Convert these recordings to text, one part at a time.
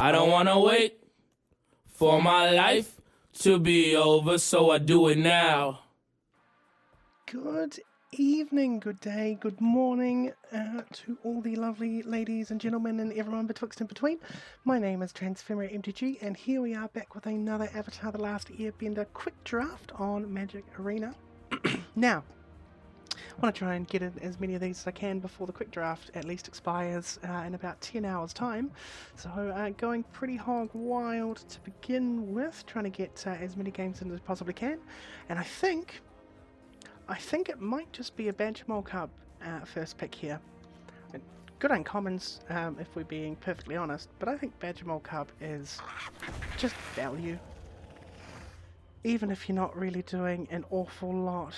I don't wanna wait for my life to be over, so I do it now. Good evening, good day, good morning to all the lovely ladies and gentlemen and everyone betwixt and between. My name is Transphemerate MTG, and here we are back with another Avatar The Last Airbender quick draft on Magic Arena. Now, I want to try and get in as many of these as I can before the quick draft at least expires in about 10 hours time. So going pretty hog wild to begin with, trying to get as many games in as I possibly can. And I think it might just be a Badgermole Cub first pick here. And good uncommons, if we're being perfectly honest, but I think Badgermole Cub is just value. Even if you're not really doing an awful lot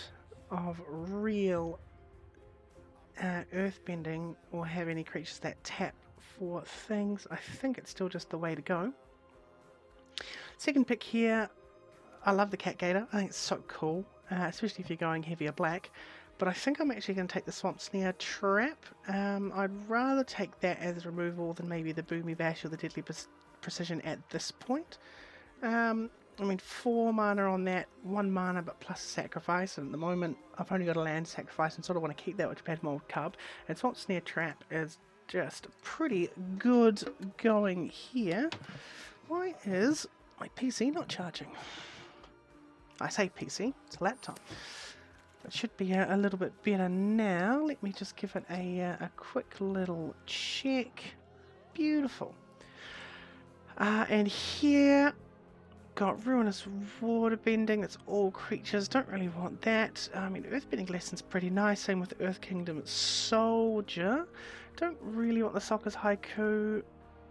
of real earthbending or have any creatures that tap for things, I think it's still just the way to go. Second pick here, I love the Cat Gator. I think it's so cool, especially if you're going heavier black. But I think I'm actually going to take the Swamp Snare Trap. I'd rather take that as removal than maybe the Boomy Bash or the Deadly Precision at this point. I mean, 4 mana on that, 1 mana but plus sacrifice, and at the moment I've only got a land sacrifice and sort of want to keep that with Badgermole Cub. And Swamp Snare Trap is just pretty good going here. Why is my PC not charging? I say PC, it's a laptop. It should be a little bit better now. Let me just give it a quick little check. Beautiful. And here, got Ruinous Waterbending. That's all creatures. Don't really want that. I mean, Earthbending Lesson's pretty nice. Same with Earth Kingdom Soldier. Don't really want the Soccer's Haiku.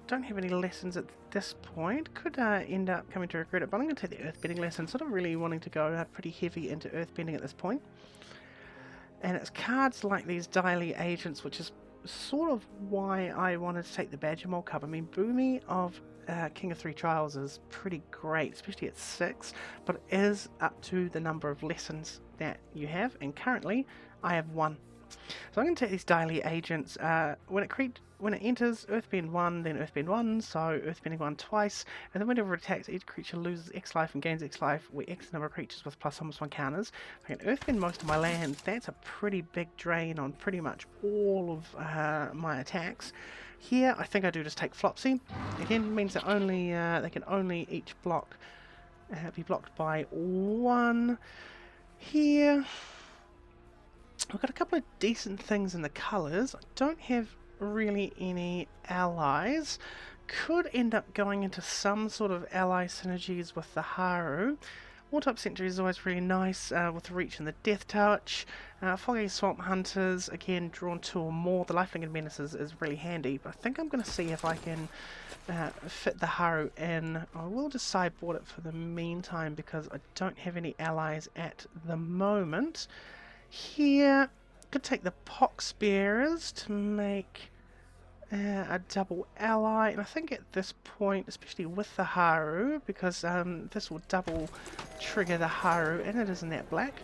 Don't have any lessons at this point. Could end up coming to regret it, but I'm going to take the Earthbending Lesson. Sort of really wanting to go pretty heavy into Earthbending at this point. And it's cards like these Daily Agents, which is sort of why I wanted to take the Badgermole Cub. I mean, Boomy of King of Three Trials is pretty great, especially at 6, but it is up to the number of lessons that you have, and currently I have 1. So I'm going to take these Daily Agents. When it enters, Earthbend 1, then Earthbend 1, so Earthbending 1 twice, and then whenever it attacks, each creature loses X life and gains X life, where X number of creatures with plus almost 1 counters. If I can Earthbend most of my lands, that's a pretty big drain on pretty much all of my attacks. Here, I think I do just take Flopsy. Again, means that only they can only each block be blocked by 1. Here, I've got a couple of decent things in the colours. I don't have really any allies. Could end up going into some sort of ally synergies with the Haru. Wartop Sentry is always really nice with Reach and the Death Touch. Foggy Swamp Hunters, again, drawn 2 or more. The Lifelink Menaces is really handy, but I think I'm going to see if I can fit the Haru in. I will just sideboard it for the meantime because I don't have any allies at the moment. Here, could take the Poxbearers to make a double ally, and I think at this point, especially with the Haru, because this will double trigger the Haru, and it is in that black.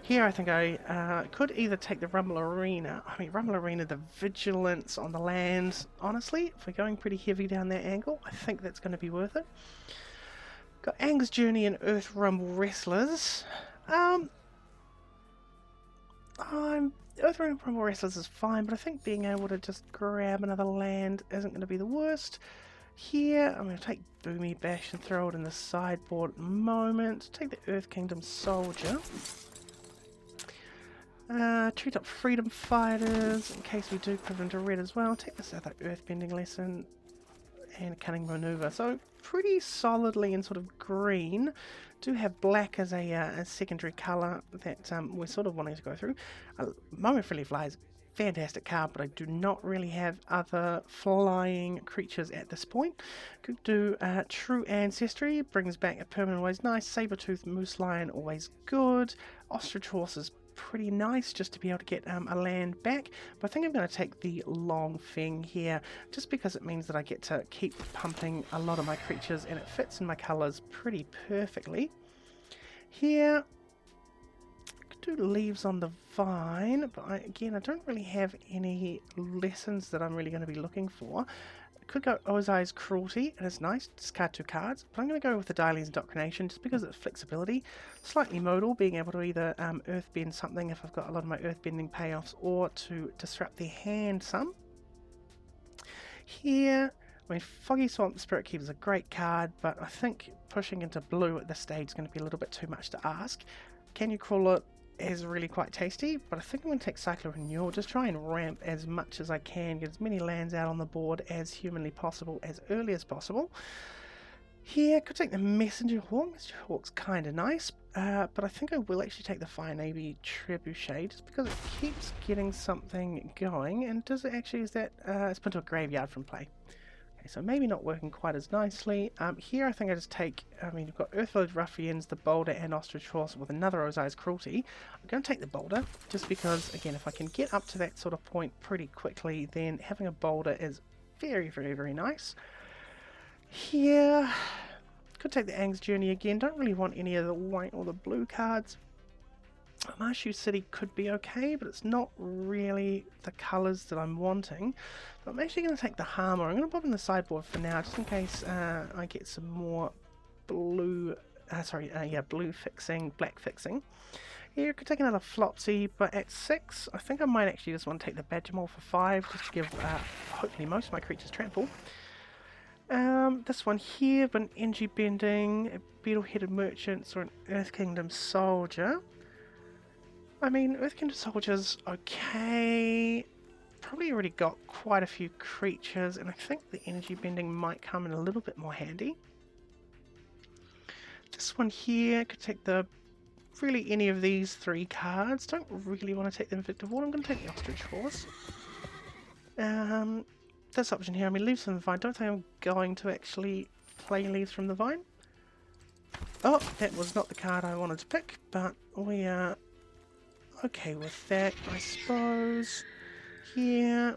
Here I think I could either take the Rumble Arena. I mean, Rumble Arena, the Vigilance on the lands, honestly, if we're going pretty heavy down that angle, I think that's going to be worth it. Got Ang's Journey and Earth Rumble Wrestlers. Earth Rumble Wrestlers is fine, but I think being able to just grab another land isn't going to be the worst. Here, I'm going to take Boomy Bash and throw it in the sideboard at the moment. Take the Earth Kingdom Soldier. Treetop Freedom Fighters, in case we do put it into red as well. Take this other Earthbending Lesson and Cunning Maneuver. So pretty solidly in sort of green. Do have black as a secondary colour that we're sort of wanting to go through. Moment Friendly Flies, fantastic card, but I do not really have other flying creatures at this point. Could do True Ancestry, brings back a permanent, always nice. Sabertooth Moose Lion, always good. Ostrich Horse is pretty nice just to be able to get a land back, but I think I'm going to take the Long Feng here just because it means that I get to keep pumping a lot of my creatures and it fits in my colours pretty perfectly. Here, could do Leaves on the Vine, but again I don't really have any lessons that I'm really going to be looking for. could go Ozai's Cruelty, it is nice, discard 2 cards, but I'm going to go with the Dialy's Indoctrination just because of its flexibility. Slightly modal, being able to either earthbend something if I've got a lot of my earthbending payoffs, or to disrupt their hand some. Here, I mean, Foggy Swamp Spirit Keeper is a great card, but I think pushing into blue at this stage is going to be a little bit too much to ask. Can You Crawl It is really quite tasty, but I think I'm going to take Cycler Renewal, just try and ramp as much as I can, get as many lands out on the board as humanly possible, as early as possible. Here, I could take the Messenger Hawk. Messenger Hawk's kind of nice, but I think I will actually take the Fire Navy Trebuchet, just because it keeps getting something going, and does it actually, is that, it's put into a graveyard from play. Okay, so maybe not working quite as nicely. Here I think I just take, I mean, you've got Earthvillage Ruffians, the Boulder, and Ostrich Horse with another Ozai's Cruelty. I'm going to take the Boulder, just because, again, if I can get up to that sort of point pretty quickly, then having a Boulder is very, very, very nice. Here, could take the Aang's Journey again. Don't really want any of the white or the blue cards. Marshu City could be okay, but it's not really the colours that I'm wanting. But I'm actually going to take the Harmer. I'm going to pop in the sideboard for now, just in case I get some more blue, blue fixing, black fixing. Here, I could take another Flopsy, but at 6, I think I might actually just want to take the Badgermaul for 5, just to give, hopefully, most of my creatures trample. This one here, but an Energy Bending, a Beetle-Headed Merchants, or an Earth Kingdom Soldier. I mean, Earth Kingdom Soldier's okay. Probably already got quite a few creatures, and I think the Energy Bending might come in a little bit more handy. This one here could take the really any of these 3 cards. Don't really want to take the Invictive Ward. I'm going to take the Ostrich Horse. This option here, I mean, Leaves from the Vine. Don't think I'm going to actually play Leaves from the Vine. Oh, that was not the card I wanted to pick, but we are okay with that, I suppose. Here,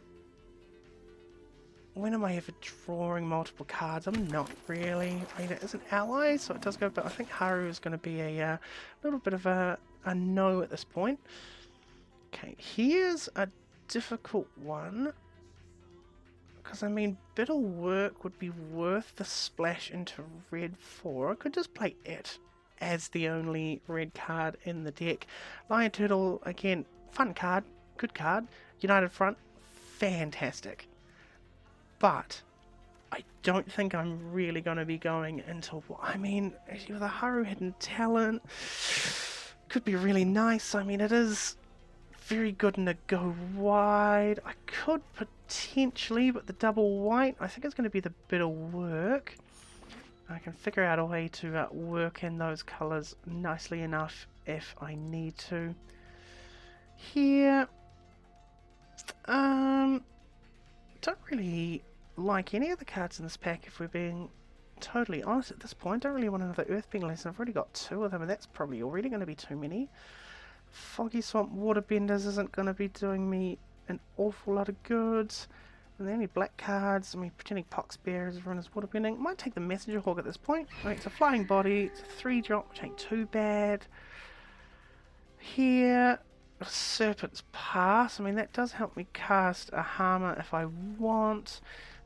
when am I ever drawing multiple cards? I'm not really. I mean, it is an ally, so it does go, but I think Haru is going to be a little bit of a no at this point. Okay, here's a difficult one. Because, I mean, Bitter Work would be worth the splash into red 4. I could just play it as the only red card in the deck. Lion Turtle, again, fun card, good card. United Front, fantastic. But I don't think I'm really going to be going into, I mean, with a Haru Hidden Talent, could be really nice. I mean, it is very good in a go wide. I could potentially, but the double white, I think it's going to be the Bitter Work. I can figure out a way to work in those colours nicely enough if I need to. Here, don't really like any of the cards in this pack, if we're being totally honest at this point. Don't really want another Earthbending lesson. I've already got 2 of them, and that's probably already going to be too many. Foggy Swamp Waterbenders isn't going to be doing me an awful lot of good. And the only black cards, I mean, pretending Poxbear is run as Waterbending. Might take the Messenger Hawk at this point. I mean, it's a flying body, it's a 3-drop, which ain't too bad. Here, a Serpent's Pass. I mean, that does help me cast a Harmer if I want.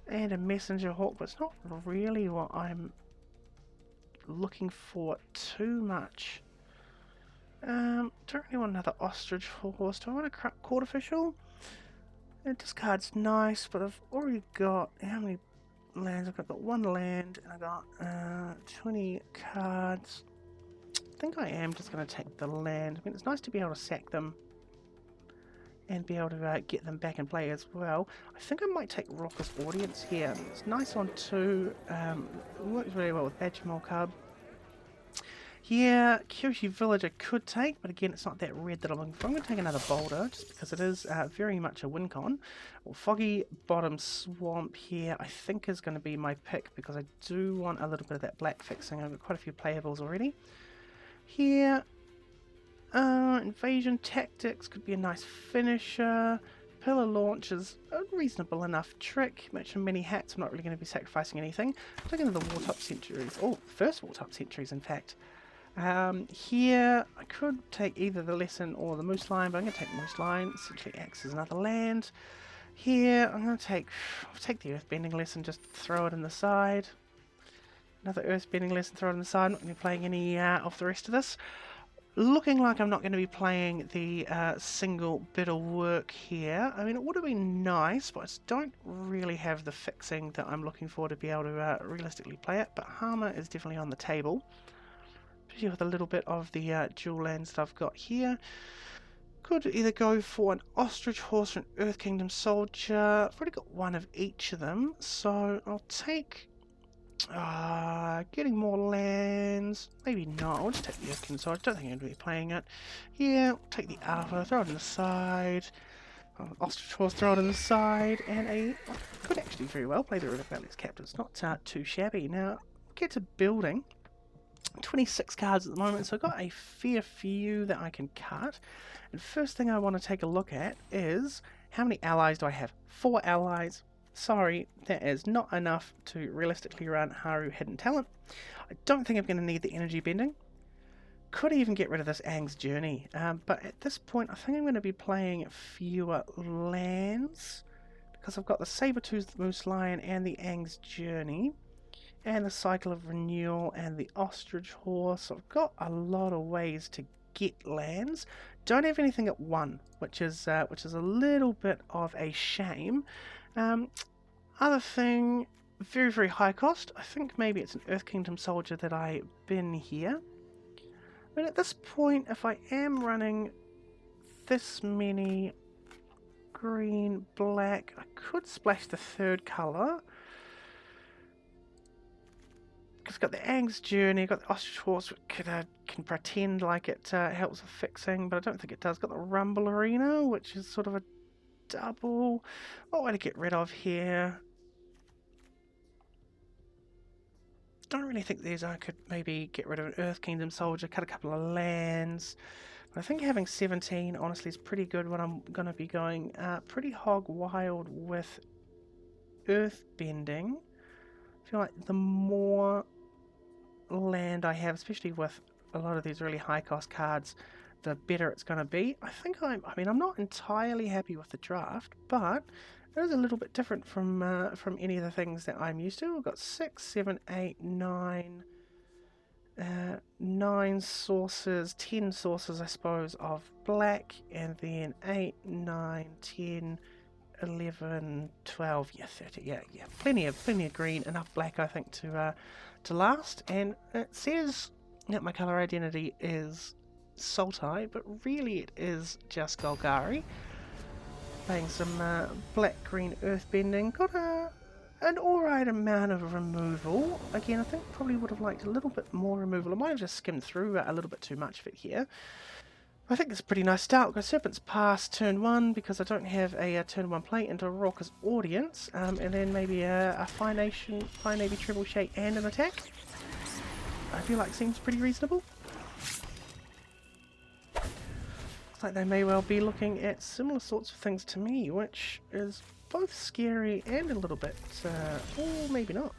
And a Messenger Hawk, but it's not really what I'm looking for too much. Don't really want another Ostrich Horse. Do I want a Court Official? Discard's nice, but I've already got, how many lands? I've got 1 land, and I've got 20 cards. I think I am just going to take the land. I mean, it's nice to be able to sack them and be able to get them back in play as well. I think I might take Raucous Audience here. I mean, it's nice on 2. It works really well with Badgermaul Cub. Yeah, Kyushu Village I could take, but again, it's not that red that I'm looking for. I'm going to take another Boulder, just because it is very much a win con. Well, Foggy Bottom Swamp here, I think is going to be my pick, because I do want a little bit of that black fixing. I've got quite a few playables already. Here, Invasion Tactics could be a nice finisher. Pillar Launch is a reasonable enough trick. Mentioned many hats, I'm not really going to be sacrificing anything. I'm taking the Wartop Centuries. Oh, first Wartop Centuries, in fact. Here, I could take either the Lesson or the Moose Lion, but I'm going to take Moose Lion. Essentially acts as another land. Here, I'm going to take the Earthbending lesson, just throw it in the side. Another Earthbending lesson, throw it in the side. I'm not going to be playing any of the rest of this. Looking like I'm not going to be playing the single bit of work here. I mean, it would have been nice, but I just don't really have the fixing that I'm looking for to be able to realistically play it. But Harmer is definitely on the table, especially with a little bit of the dual lands that I've got here. Could either go for an Ostrich Horse or an Earth Kingdom Soldier. I've already got one of each of them, so I'll take getting more lands. Maybe not. I'll just take the Earth Kingdom Soldier. I don't think I'm going to be playing it. Yeah, I'll take the Alpha, throw it on the side. Ostrich Horse, throw it on the side, and I could actually very well play the River Valley's Captain. It's not too shabby. Now, get to building. 26 cards at the moment, so I've got a fair few that I can cut. And first thing I want to take a look at is how many allies do I have? 4 allies. Sorry, that is not enough to realistically run Haru Hidden Talent. I don't think I'm going to need the energy bending. Could even get rid of this Aang's Journey, but at this point I think I'm going to be playing fewer lands because I've got the Saber-Toothed Moose Lion and the Aang's Journey. And the Cycle of Renewal and the Ostrich Horse. I've got a lot of ways to get lands. Don't have anything at 1, which is a little bit of a shame. Other thing, very, very high cost. I think maybe it's an Earth Kingdom Soldier that I bin here. But at this point, if I am running this many green, black, I could splash the 3rd colour. I've got the Aang's Journey, I've got the Ostrich Horse, which can pretend like it helps with fixing, but I don't think it does. Got the Rumble Arena, which is sort of a double. What way to get rid of here? Don't really think these. I could maybe get rid of an Earth Kingdom Soldier, cut a couple of lands. But I think having 17 honestly is pretty good when I'm going to be going pretty hog wild with Earth Bending. I feel like the more land I have, especially with a lot of these really high cost cards, the better it's going to be. I think I'm not entirely happy with the draft, but it is a little bit different from any of the things that I'm used to. We've got 6, 7, 8, 9, 9 sources, 10 sources I suppose of black, and then 8, 9, 10, 11, 12, yeah, 30, yeah, plenty of green, enough black I think to last. And it says that my colour identity is Sultai, but really it is just Golgari. Playing some black-green earthbending. Got an alright amount of removal. Again, I think probably would have liked a little bit more removal. I might have just skimmed through a little bit too much of it here. I think it's a pretty nice start. We've got Serpent's Pass turn 1 because I don't have a turn 1 play into Raucous Audience, and then maybe a Fire Navy Trebuchet and an attack. I feel like seems pretty reasonable. Looks like they may well be looking at similar sorts of things to me, which is both scary and a little bit, or maybe not.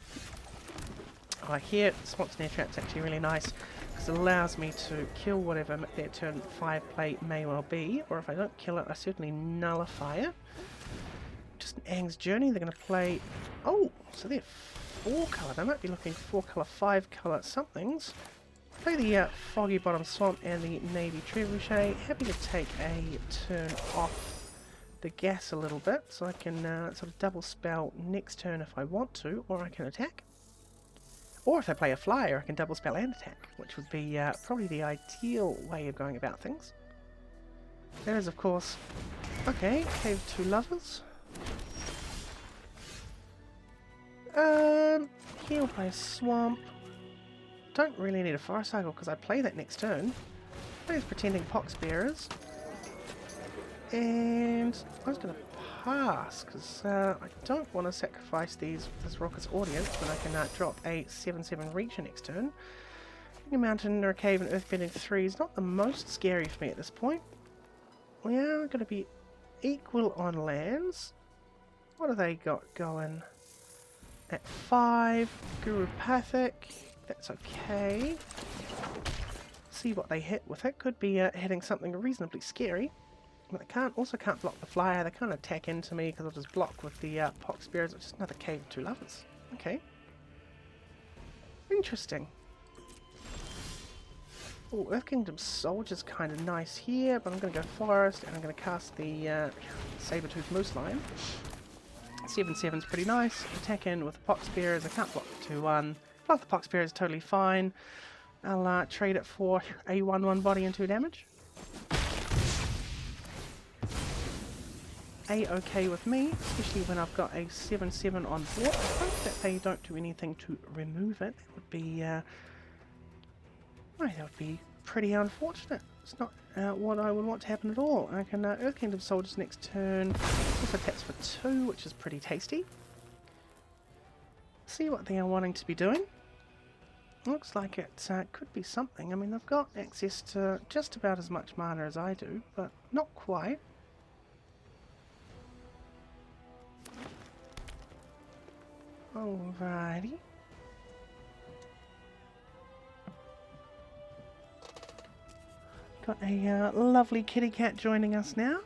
Oh, here, Spontaneous Trap's actually really nice. It allows me to kill whatever their turn 5 play may well be, or if I don't kill it, I certainly nullify it. Just an Aang's Journey, they're going to play... Oh, so they're 4 colour, they might be looking 4 colour, 5 colour somethings. Play the Foggy Bottom Swamp and the Navy Trebuchet. Happy to take a turn off the gas a little bit, so I can sort of double spell next turn if I want to, or I can attack. Or if I play a flyer, I can double spell and attack, which would be probably the ideal way of going about things. There is, of course, okay, Cave of Two Lovers. Here we'll play a Swamp. Don't really need a Forest Cycle because I play that next turn. Play as Pretending Poxbearers. And I was going to pass because I don't want to sacrifice this Raucous Audience when I can drop a 7/7 Reacher next turn. A Mountain or a Cave and Earthbending 3 is not the most scary for me at this point. We are going to be equal on lands. What have they got going? At 5, Gurupathic, that's okay. See what they hit with it. Could be hitting something reasonably scary. But they also can't block the flyer. They can't attack into me because I'll just block with the Pox Spears, which is another Cave of Two Lovers. Okay. Interesting. Oh, Earth Kingdom Soldier's kind of nice here, but I'm going to go Forest, and I'm going to cast the Saber-Tooth Moose Lion. 7/7's pretty nice. Attack in with the Pox Spears. I can't block the 2/1. Block the Pox Spears is totally fine. I'll trade it for a 1/1 body and 2 damage. A-okay with me, especially when I've got a 7/7 on board. I hope that they don't do anything to remove it. That would be... that would be pretty unfortunate. It's not what I would want to happen at all. I can Earth Kingdom Soldiers next turn. Also taps for 2, which is pretty tasty. See what they are wanting to be doing. Looks like it could be something. I mean, they've got access to just about as much mana as I do, but not quite. Alrighty. Got a lovely kitty cat joining us now.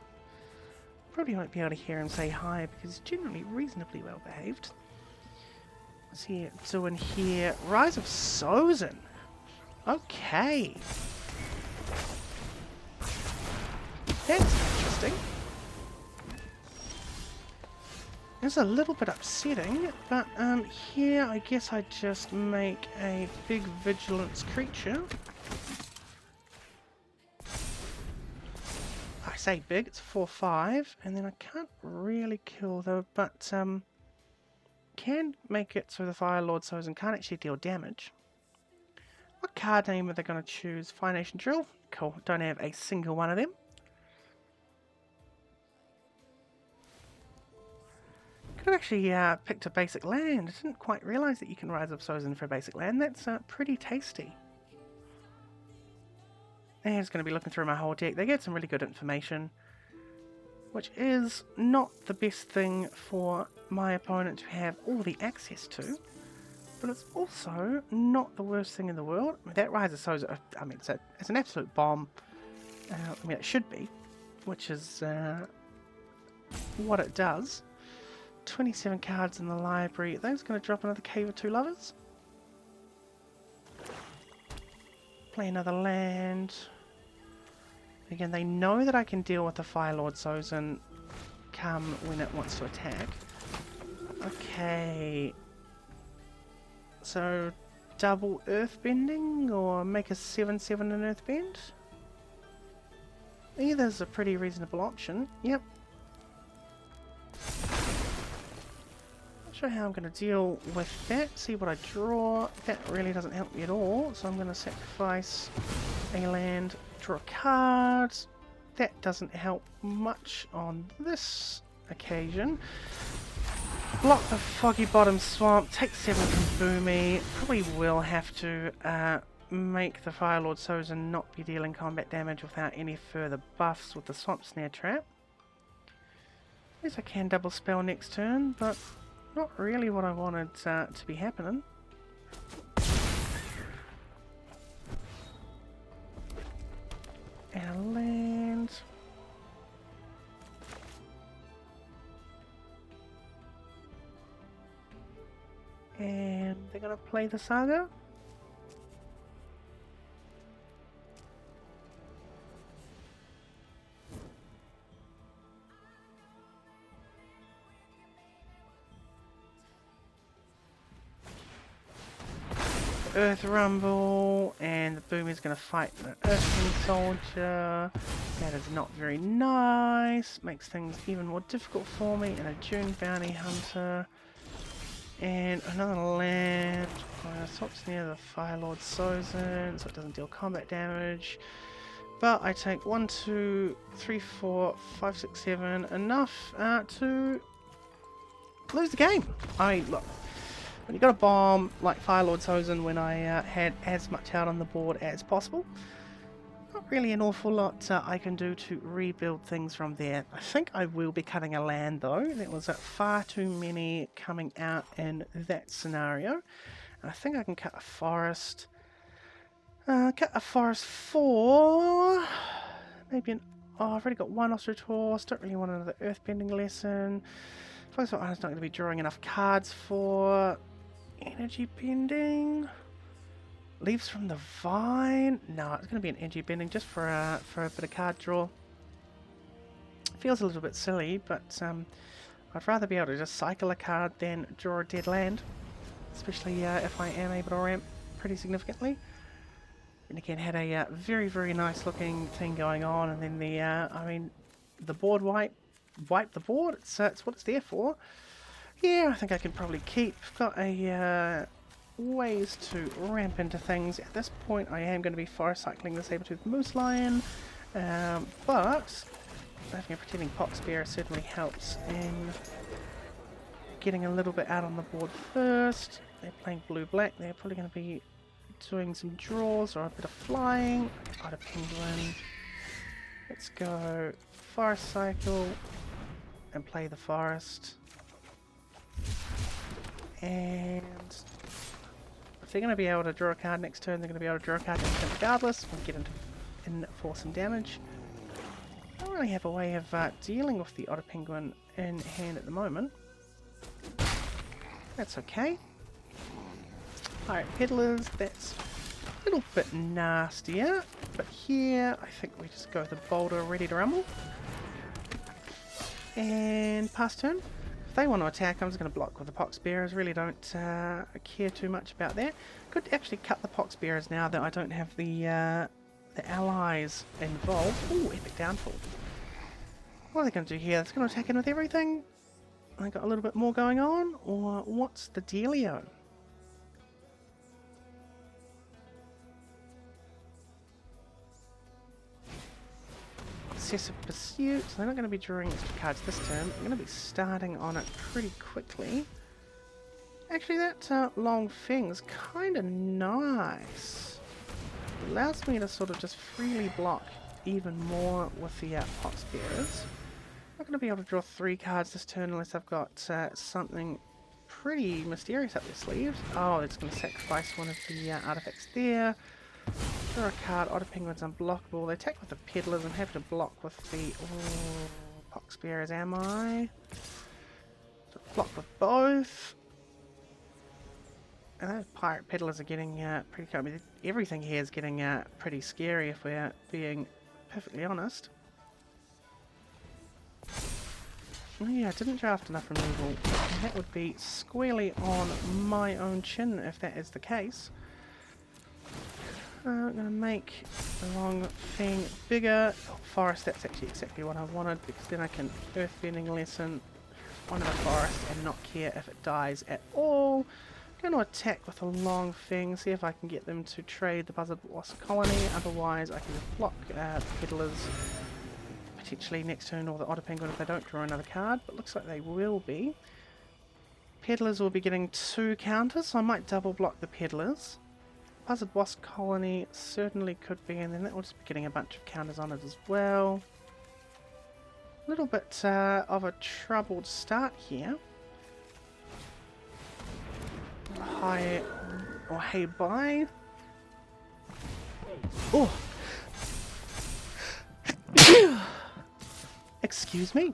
Probably won't be able to hear him say hi because he's generally reasonably well behaved. What's he doing here? Rise of Sozin. Okay. That's interesting. It's a little bit upsetting, but here I guess I just make a big vigilance creature. I say big, it's 4/5, and then I can't really kill though, but can make it so the Fire Lord Sozin can't actually deal damage. What card name are they going to choose? Fire Nation Drill? Cool, don't have a single one of them. Could have actually picked a basic land. I didn't quite realise that you can Rise of Sozin for a basic land. That's pretty tasty. And it's going to be looking through my whole deck. They get some really good information, which is not the best thing for my opponent to have all the access to, but it's also not the worst thing in the world. I mean, that Rise of Sozin, I mean, it's an absolute bomb. I mean, it should be, which is what it does. 27 cards in the library. Are those going to drop another Cave of Two Lovers? Play another land. Again, they know that I can deal with the Fire Lord Sozin come when it wants to attack. Okay. So, double Earthbending or make a 7/7 in Earthbend? Either's a pretty reasonable option. Yep. Not sure how I'm going to deal with that. See what I draw. That really doesn't help me at all. So I'm going to sacrifice a land, draw a card. That doesn't help much on this occasion. Block the Foggy Bottom Swamp, take 7 from Boomy. Probably will have to make the Fire Lord Sozin not be dealing combat damage without any further buffs with the Swamp Snare Trap. I guess I can double spell next turn, but not really what I wanted to be happening. And a land. And they're going to play the Saga. Earth Rumble, and the Boom is going to fight the Earth King Soldier. That is not very nice. Makes things even more difficult for me. And a June Bounty Hunter. And another land. Swaps near the Fire Lord Sozin, so it doesn't deal combat damage. But I take 1, 2, 3, 4, 5, 6, 7. Enough to lose the game. Look. When you got a bomb like Fire Lord Sozin when I had as much out on the board as possible, not really an awful lot I can do to rebuild things from there. I think I will be cutting a land though. There was far too many coming out in that scenario. And I think I can cut a forest. Cut a forest for maybe an Oh, I've already got one Osteotaurus. Don't really want another Earthbending lesson. Focus on I'm not going to be drawing enough cards for energy bending. Leaves from the Vine. No, it's going to be an energy bending just for a bit of card draw. Feels a little bit silly, but I'd rather be able to just cycle a card than draw a dead land, especially if I am able to ramp pretty significantly. And again, had a very, very nice looking thing going on, and then the, I mean, the board wipe the board. It's what it's there for. Yeah, I think I can probably keep. Got a ways to ramp into things. At this point, I am going to be forest cycling the saber-toothed moose lion, but having a pretending pox bear certainly helps in getting a little bit out on the board first. They're playing blue-black. They're probably going to be doing some draws or a bit of flying. Got a penguin. Let's go forest cycle and play the forest. And if they're going to be able to draw a card next turn, they're going to be able to draw a card next turn regardless. We'll get in for some damage. I don't really have a way of dealing with the otter penguin in hand at the moment. That's okay. Pirate Peddlers, that's a little bit nastier, but here I think we just go with the boulder ready to rumble. And pass turn. If they want to attack, I'm just going to block with the pox bearers. Really don't care too much about that. Could actually cut the pox bearers now that I don't have the allies involved. Ooh, epic downfall. What are they going to do here? They're going to attack in with everything? I got a little bit more going on, or what's the dealio? Obsessive Pursuit. So they're not going to be drawing extra cards this turn. I'm going to be starting on it pretty quickly. Actually, that long thing's kind of nice. It allows me to sort of just freely block even more with the pox bearers. I'm not going to be able to draw 3 cards this turn unless I've got something pretty mysterious up their sleeves. Oh, it's going to sacrifice one of the artifacts there. Draw a card. Otter Penguin's unblockable. They attack with the Peddlers. I'm happy to block with the pox bearers, am I? So block with both. And those pirate Peddlers are getting pretty cool. I mean, everything here is getting pretty scary if we're being perfectly honest. Oh yeah, I didn't draft enough removal. And that would be squarely on my own chin if that is the case. I'm going to make the long thing bigger. Oh, forest, that's actually exactly what I wanted, because then I can earthbending lesson onto the forest and not care if it dies at all. Going to attack with a long thing, see if I can get them to trade the buzzard wasp colony. Otherwise I can just block the Peddlers potentially next turn, or the otter penguin if they don't draw another card, but looks like they will be. Peddlers will be getting 2 counters, so I might double block the Peddlers. Buzzard wasp colony certainly could be, and then that will just be getting a bunch of counters on it as well. A little bit of a troubled start here. Hi, or hey bye. Oh! Excuse me.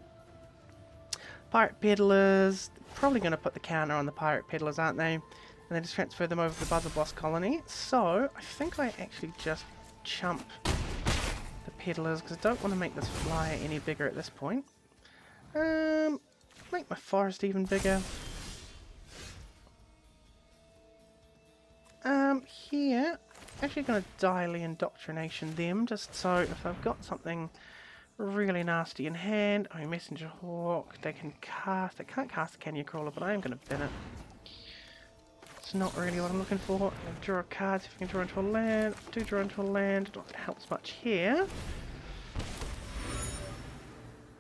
Pirate Peddlers, probably going to put the counter on the Pirate Peddlers, aren't they? And then just transfer them over to the Buzzard Wasp colony. So, I think I actually just chump the Peddlers, because I don't want to make this flyer any bigger at this point. Make my forest even bigger. Here, actually going to Diley Indoctrination them, just so if I've got something really nasty in hand. Oh, Messenger Hawk, they can cast, they can't cast the Canyon Crawler, but I am going to bin it. It's not really what I'm looking for. I'm going to draw a card, see if I can draw into a land. Do draw into a land, not that it helps much here.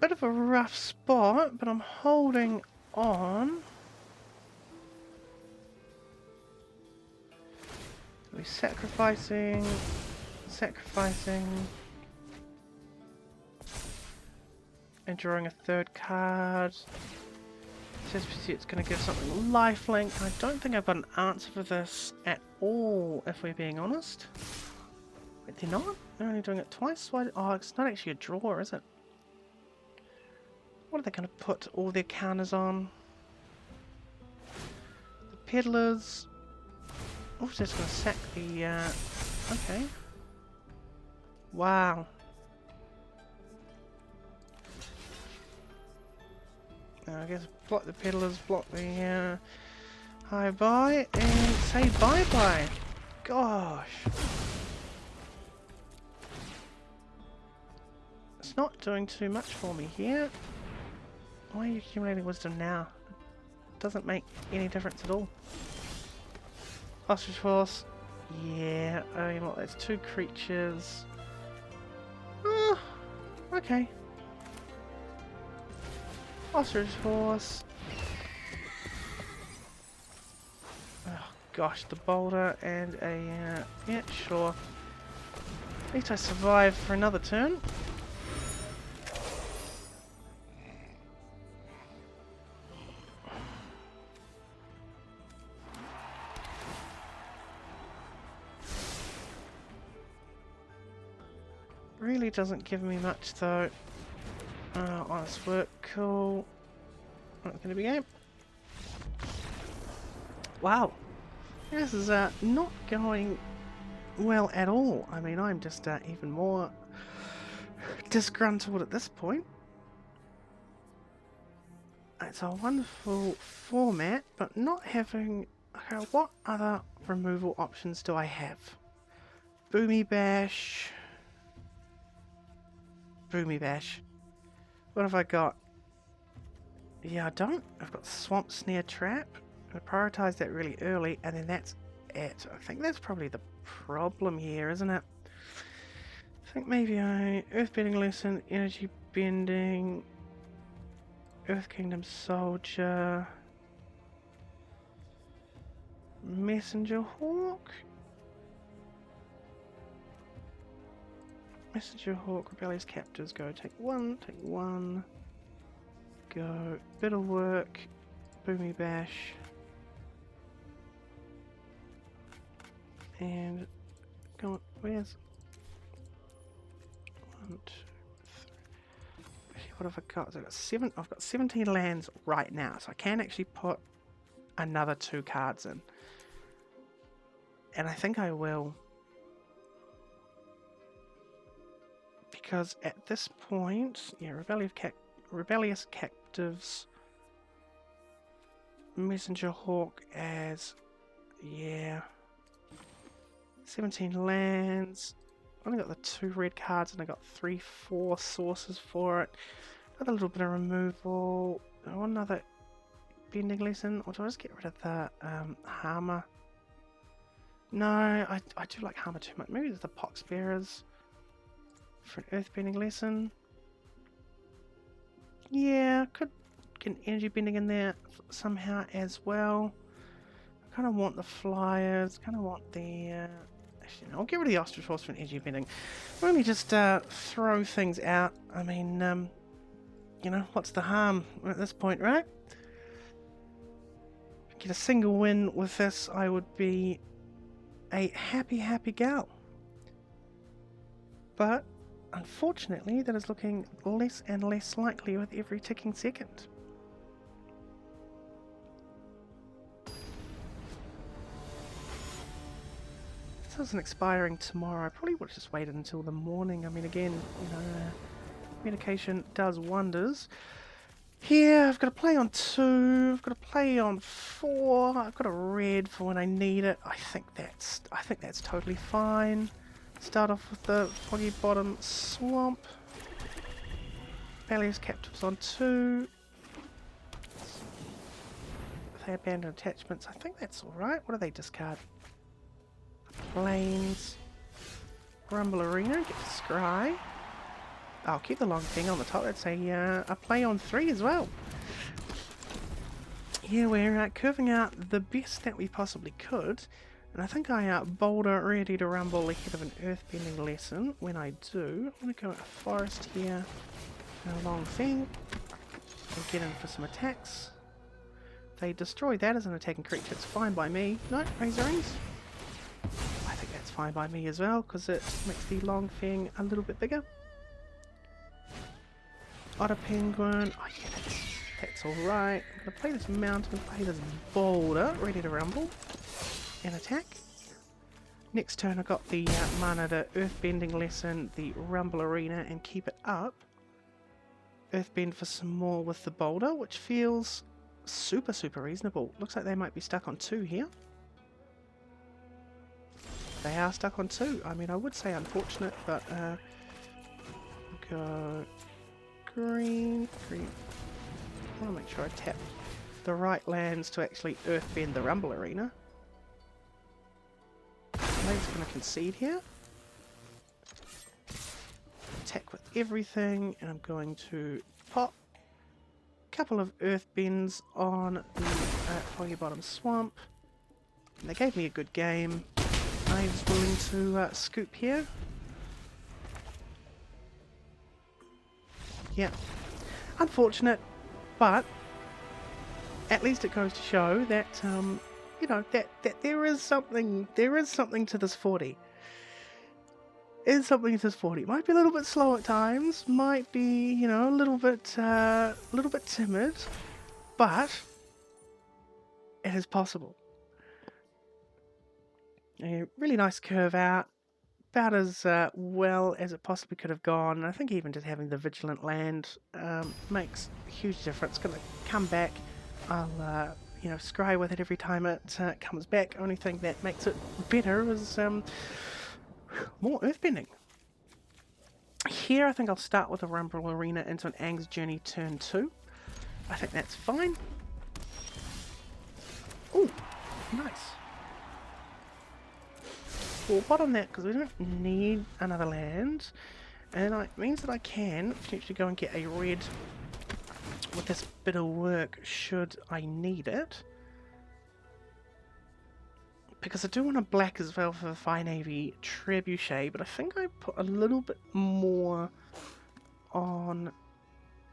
Bit of a rough spot, but I'm holding on. We're sacrificing, and drawing a 3rd card. Says it's going to give something lifelink. I don't think I've got an answer for this at all, if we're being honest. But they're not? They're only doing it twice? Why? Oh, it's not actually a draw, is it? What are they going to put all their counters on? The peddlers. Oh, just going to sack the... okay. Wow. I guess block the peddlers, block the hi bye, and say bye bye. Gosh. It's not doing too much for me here. Why are you accumulating wisdom now? It doesn't make any difference at all. Ostrich Force. Yeah, I mean, what, that's 2 creatures. Oh, okay. Ostrich Force. Oh gosh, the boulder and a... yeah, sure. At least I survived for another turn. Really doesn't give me much though. Honest work, cool. Not going to be game. Wow. This is not going well at all. I mean, I'm just even more disgruntled at this point. It's a wonderful format, but not having... Okay, what other removal options do I have? Boomy Bash. Boomy Bash. What have I got? Yeah, I don't. I've got Swamp Snare Trap. I prioritize that really early, and then that's it. I think that's probably the problem here, isn't it? I think maybe Earth Bending Lesson, Energy Bending, Earth Kingdom Soldier, Messenger Hawk. Messenger Hawk, Rebellious Captives, go take one, go, bit of work, Boomy Bash, and go on, where's 1, 2, 3, what have I got? So I've got 17 lands right now, so I can actually put another 2 cards in, and I think I will. Because at this point, yeah, Rebellious Captives, Messenger Hawk as, yeah, 17 lands. Only got the 2 red cards and I got 3/4 sources for it. Got a little bit of removal. I want another bending lesson, or do I just get rid of the Harmer? No, I do like Harmer too much. Maybe it's the Pox Bearers. For an earthbending lesson. Yeah, could get an energy bending in there somehow as well. I kind of want the flyers, kind of want the... actually, no, I'll get rid of the ostrich horse for an energy bending. Let me just throw things out. I mean, you know, what's the harm at this point, right? Get a single win with this, I would be a happy gal. But unfortunately, that is looking less and less likely with every ticking second. This isn't expiring tomorrow. I probably would have just waited until the morning. I mean, again, you know, medication does wonders. Here, I've got to play on 2. I've got to play on 4. I've got a red for when I need it. I think that's totally fine. Start off with the Foggy Bottom Swamp. Rebellious Captives on 2. They abandon attachments. I think that's alright. What do they discard? Plains. Rumble Arena. Get to Scry. I'll keep the long thing on the top. That's a play on 3 as well. Yeah, we're curving out the best that we possibly could. And I think I boulder ready to rumble ahead of an earthbending lesson. When I do, I'm going to go a forest here, a long thing, and get in for some attacks. They destroy that as an attacking creature, it's fine by me. No, Razor Rings. I think that's That's fine by me as well, because it makes the long thing a little bit bigger. Otter penguin. Oh yeah, that's alright. I'm going to play this mountain, play this boulder, ready to rumble and attack. Next turn I got the mana to Earthbending Lesson, the Rumble Arena, and keep it up. Earthbend for some more with the boulder, which feels super reasonable. Looks like they might be stuck on 2 here. They are stuck on 2. I mean, I would say unfortunate, but go green. I want to make sure I tap the right lands to actually Earthbend the Rumble Arena. Blade's going to concede here. Attack with everything, and I'm going to pop a couple of Earthbends on the Foggy Bottom Swamp. And they gave me a good game. I was willing to scoop here. Yeah, unfortunate, but at least it goes to show that you know, that there is something to this 40. Is something to this 40. Might be a little bit slow at times, might be, you know, a little bit timid, but it is possible. A really nice curve out, about as well as it possibly could have gone. I think even just having the Vigilant land makes a huge difference. Going to come back. I'll you know, scry with it every time it comes back. Only thing that makes it better is more Earthbending. Here I think I'll start with a Rumble Arena into an Aang's Journey turn 2. I think that's fine. Ooh, nice. We'll bottom that because we don't need another land, and it means that I can potentially go and get a red with this bit of work should I need it. Because I do want a black as well for the Fire Navy Trebuchet, but I think I put a little bit more on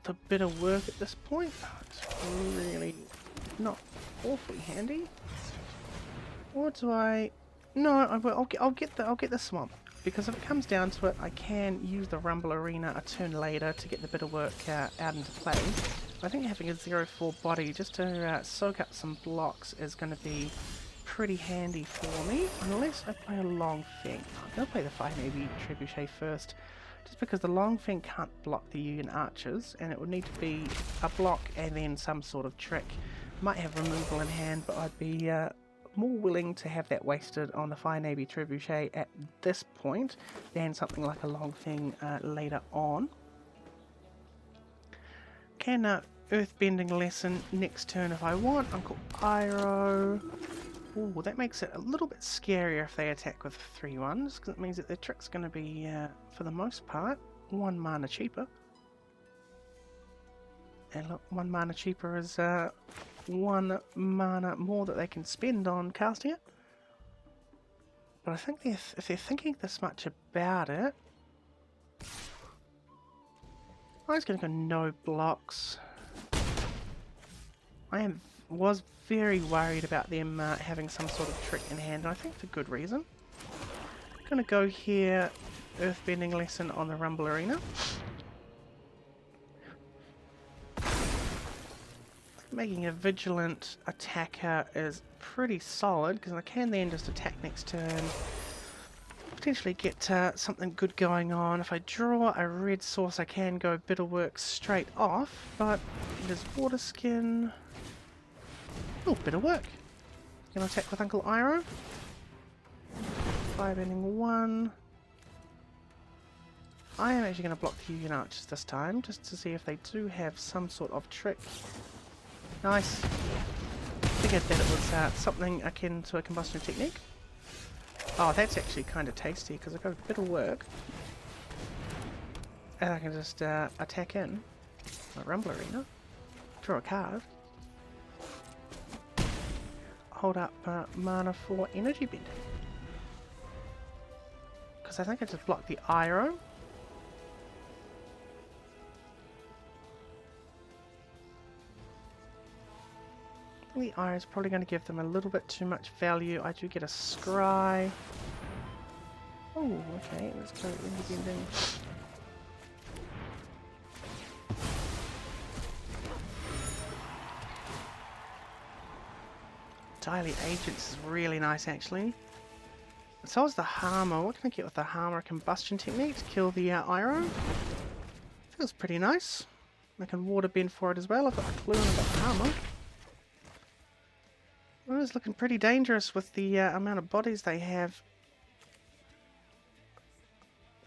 the bit of work at this point. It's really not awfully handy. Or do I? No, I will. I'll get the swamp, because if it comes down to it, I can use the Rumble Arena a turn later to get the bit of work out into play. I think having a 0/4 body just to soak up some blocks is going to be pretty handy for me, unless I play a Long Feng. I'm going to play the Fire Navy Trebuchet first, just because the Long Feng can't block the Union Archers, and it would need to be a block and then some sort of trick. Might have removal in hand, but I'd be more willing to have that wasted on the Fire Navy Trebuchet at this point than something like a Long Feng later on. Can Earthbending Lesson next turn if I want. Uncle Iroh. Ooh, that makes it a little bit scarier if they attack with 3/1s, because it means that their trick's going to be, for the most part, 1 mana cheaper. And look, 1 mana cheaper is 1 mana more that they can spend on casting it. But I think if they're thinking this much about it, I was going to go no blocks. I was very worried about them having some sort of trick in hand, and I think for good reason. I'm going to go here, Earthbending Lesson on the Rumble Arena. Making a Vigilant attacker is pretty solid, because I can then just attack next turn, potentially get something good going on. If I draw a red source, I can go Bitterwork straight off, but there's Water Skin. Oh, Bitterwork. Gonna attack with Uncle Iroh. Firebending 1. I am actually going to block the Union Archers this time, just to see if they do have some sort of trick. Nice. Figured that it was something akin to a combustion technique. Oh, that's actually kind of tasty, because I got a bit of work. And I can just attack in my Rumble Arena, draw a card, hold up mana for energy bending. Because I think I just blocked the Iroh. The Iroh is probably going to give them a little bit too much value. I do get a Scry. Oh, okay, let's go independent. Daily Agents is really nice, actually. So is the Harmer. What can I get with the Harmer? Combustion technique to kill the Iron. Feels pretty nice. I can water bend for it as well. I've got the clue and I've got the Harmer. Well, it's looking pretty dangerous with the amount of bodies they have.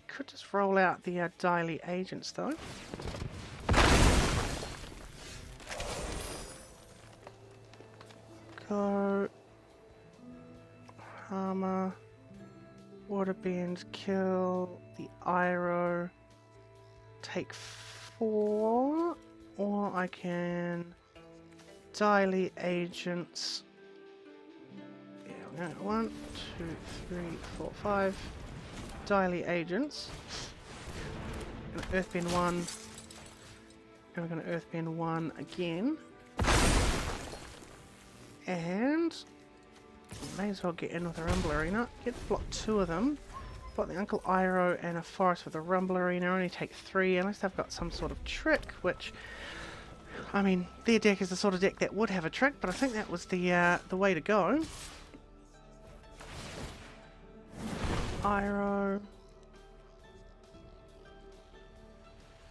Could just roll out the Daily Agents though. Go. Harmer. Waterbend, kill the Iro. Take 4. Or I can Daily Agents. Yeah, 1, 2, 3, 4, 5. Daily Agents. Gonna Earthbend 1. And we're gonna Earthbend 1 again. And may as well get in with a Rumble Arena. Get block 2 of them. Block the Uncle Iroh and a Forest with a Rumble Arena. Only take 3 unless they've got some sort of trick, which, I mean, their deck is the sort of deck that would have a trick, but I think that was the way to go. Iroh.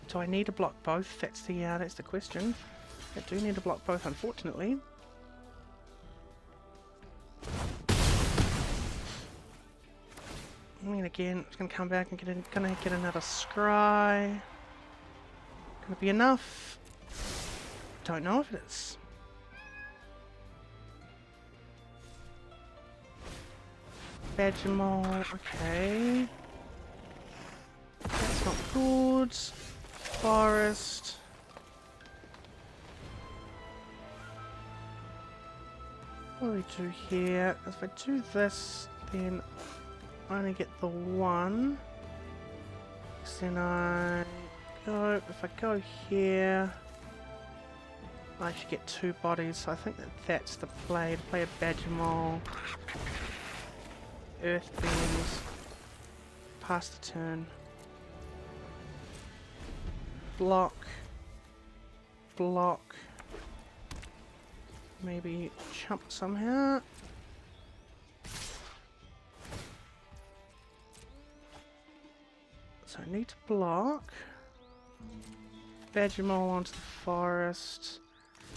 Do I need to block both? That's the question. I do need to block both, unfortunately. I mean, again, it's going to come back and gonna get another scry. Going to be enough? Don't know if it is. Badgermole, okay. That's not good. Forest. What do we do here? If I do this, then I only get the 1. Then I go, if I go here, I should get 2 bodies, so I think that's the play. To play a Badgermole, Earthbend, pass the turn, block, block, maybe chump somehow. So I need to block. Badgermole onto the Forest.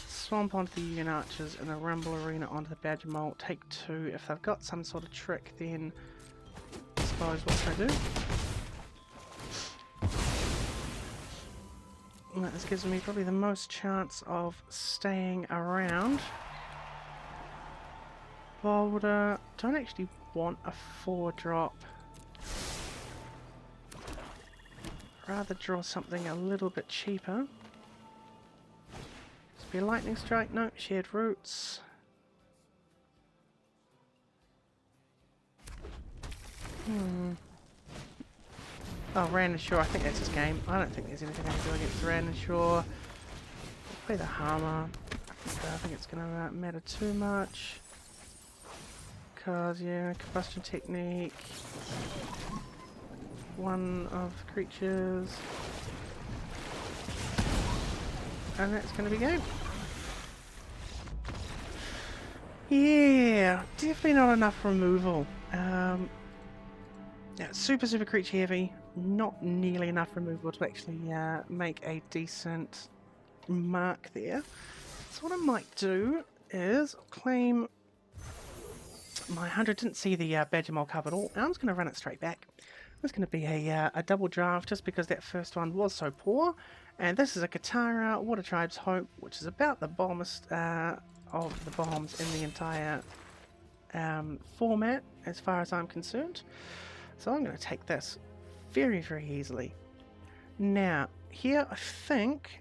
Swamp onto the Union Archers and the Rumble Arena onto the Badgermole. Take 2. If they've got some sort of trick, then I suppose what can I do? Well, this gives me probably the most chance of staying around. Boulder. Don't actually want a 4-drop. Rather draw something a little bit cheaper. Be a lightning strike, no, shared roots. Oh, Ranashore, I think that's his game. I don't think there's anything I can do against Ranashore. Play the Harmer. I don't think it's going to matter too much. Because, yeah, combustion technique. 1 of the creatures. And that's going to be game. Yeah, definitely not enough removal. Yeah, super creature heavy. Not nearly enough removal to actually make a decent mark there. So what I might do is claim my 100. Didn't see the Badgermole cover at all. I'm just going to run it straight back. It's going to be a double draft just because that first one was so poor. And this is a Katara Water Tribe's Hope, which is about the bombest of the bombs in the entire format, as far as I'm concerned. So I'm going to take this very, very easily. Now, here I think...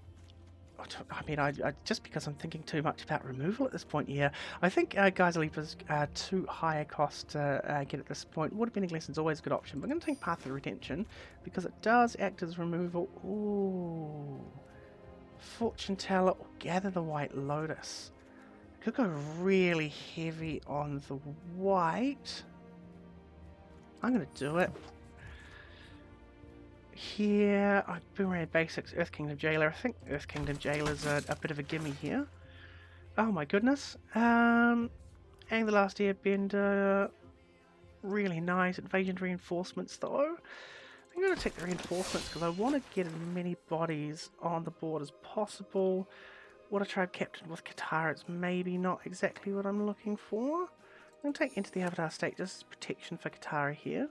I mean, I just because I'm thinking too much about removal at this point here, I think Geyser Leaper's too high a cost to get at this point. Waterbending Lesson's always a good option, but I'm going to take Path of Redemption because it does act as removal. Ooh. Fortune Teller or Gather the White Lotus. Could go really heavy on the white. I'm going to do it. Here, I Boomerang Basics, Earth Kingdom Jailer. I think Earth Kingdom Jailer's a bit of a gimme here. Oh my goodness. And the Last Airbender. Really nice. Invasion Reinforcements though. I'm going to take the reinforcements because I want to get as many bodies on the board as possible. Water Tribe Captain with Katara is maybe not exactly what I'm looking for. I'm going to take Into the Avatar State just as protection for Katara here.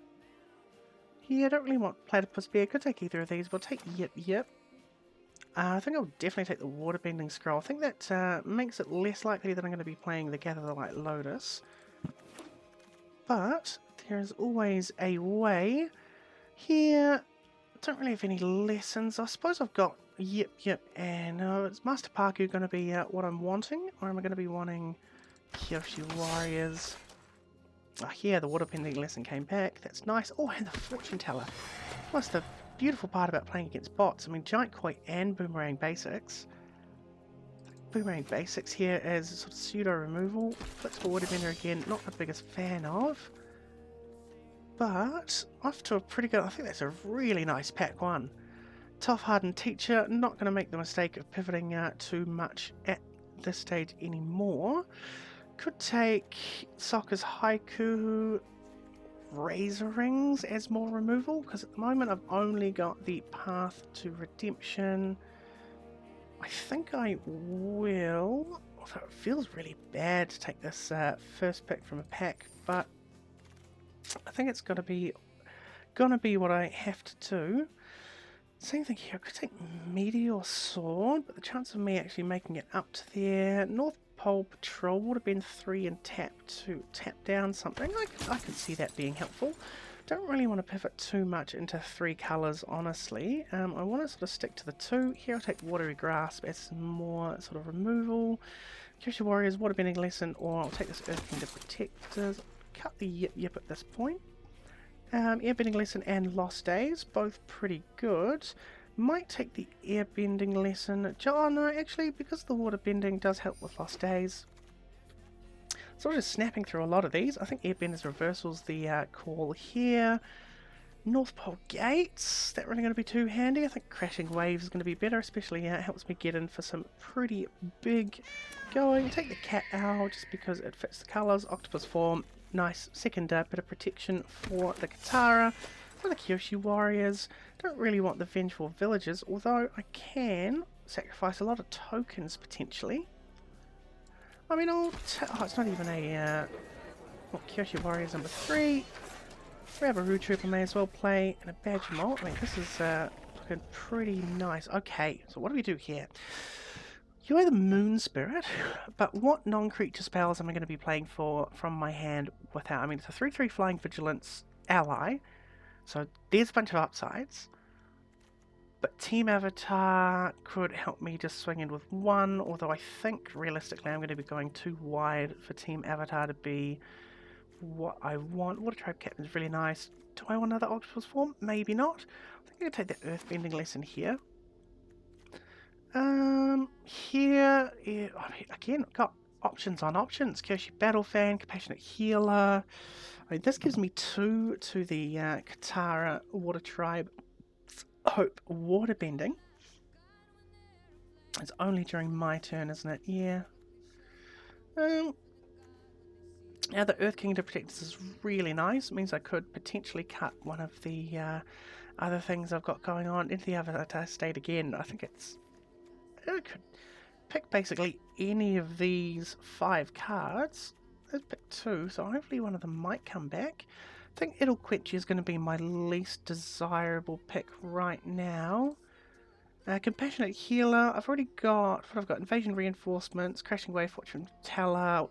Yeah, I don't really want Platypus Bear. Could take either of these, but I'll take Yip. I think I'll definitely take the Waterbending Scroll. I think that makes it less likely that I'm going to be playing the Gather the Light Lotus. But there is always a way. Here, I don't really have any lessons. I suppose I've got Yip, and is Master Parku going to be what I'm wanting? Or am I going to be wanting Kyoshi Warriors? Oh yeah, the Waterbending lesson came back. That's nice. Oh, and the Fortune Teller. That's the beautiful part about playing against bots. I mean, Giant Koi and Boomerang Basics. Boomerang Basics here as sort of pseudo removal. Flexible Waterbender again, not the biggest fan of. But off to a pretty good. I think that's a really nice pack one. Tough Hardened Teacher. Not going to make the mistake of pivoting too much at this stage anymore. Could take Sokka's Haiku, Razor Rings as more removal, because at the moment I've only got the Path to Redemption. I think I will, although it feels really bad to take this first pick from a pack, but I think it's gonna be what I have to do. Same thing here, I could take Meteor Sword, but the chance of me actually making it up to there. North Pole Patrol would have been 3 and tap to tap down something. I could see that being helpful. Don't really want to pivot too much into 3 colours, honestly. I want to sort of stick to the 2. Here I'll take Watery Grasp as some more sort of removal. Kyoshi Warriors, Waterbending Lesson, or I'll take this Earth Kingdom Protectors. Cut the Yip at this point. Airbending Lesson and Lost Days, both pretty good. Might take the Airbending Lesson. Oh no, actually, because the Waterbending does help with Lost Days. So I'm just snapping through a lot of these. I think Airbender's Reversal's the call here. North Pole Gates, that really going to be too handy. I think Crashing Waves is going to be better, especially it helps me get in for some pretty big going. Take the Cat Owl just because it fits the colours. Octopus Form, nice second bit of protection for the Katara. For the Kyoshi Warriors, don't really want the Vengeful Villagers, although I can sacrifice a lot of tokens potentially. I mean, oh, it's not even a Kyoshi Warriors number 3. We have a Rude Trooper, may as well play, and a Badge Molt. I mean, this is looking pretty nice. Okay, so what do we do here? You are the Moon Spirit, but what non-creature spells am I going to be playing from my hand without? I mean, it's a 3/3 Flying Vigilance ally. So there's a bunch of upsides, but Team Avatar could help me just swing in with 1, although I think realistically I'm going to be going too wide for Team Avatar to be what I want. Water Tribe Captain is really nice. Do I want another Octopus Form? Maybe not. I think I'm going to take the Earthbending Lesson here. Here, yeah, I mean, again, I've got options on options. Kyoshi Battle Fan, Compassionate Healer. I mean, this gives me 2 to the Katara Water Tribe Hope Waterbending. It's only during my turn, isn't it? Yeah. Now the Earth Kingdom Protectors is really nice. It means I could potentially cut one of the other things I've got going on into the Avatar State again. I think I could pick basically any of these 5 cards. Let's pick 2, so hopefully one of them might come back. I think It'll Quench is going to be my least desirable pick right now. Compassionate Healer, I've already got, what I've got, Invasion Reinforcements, Crashing Wave, Fortune Teller,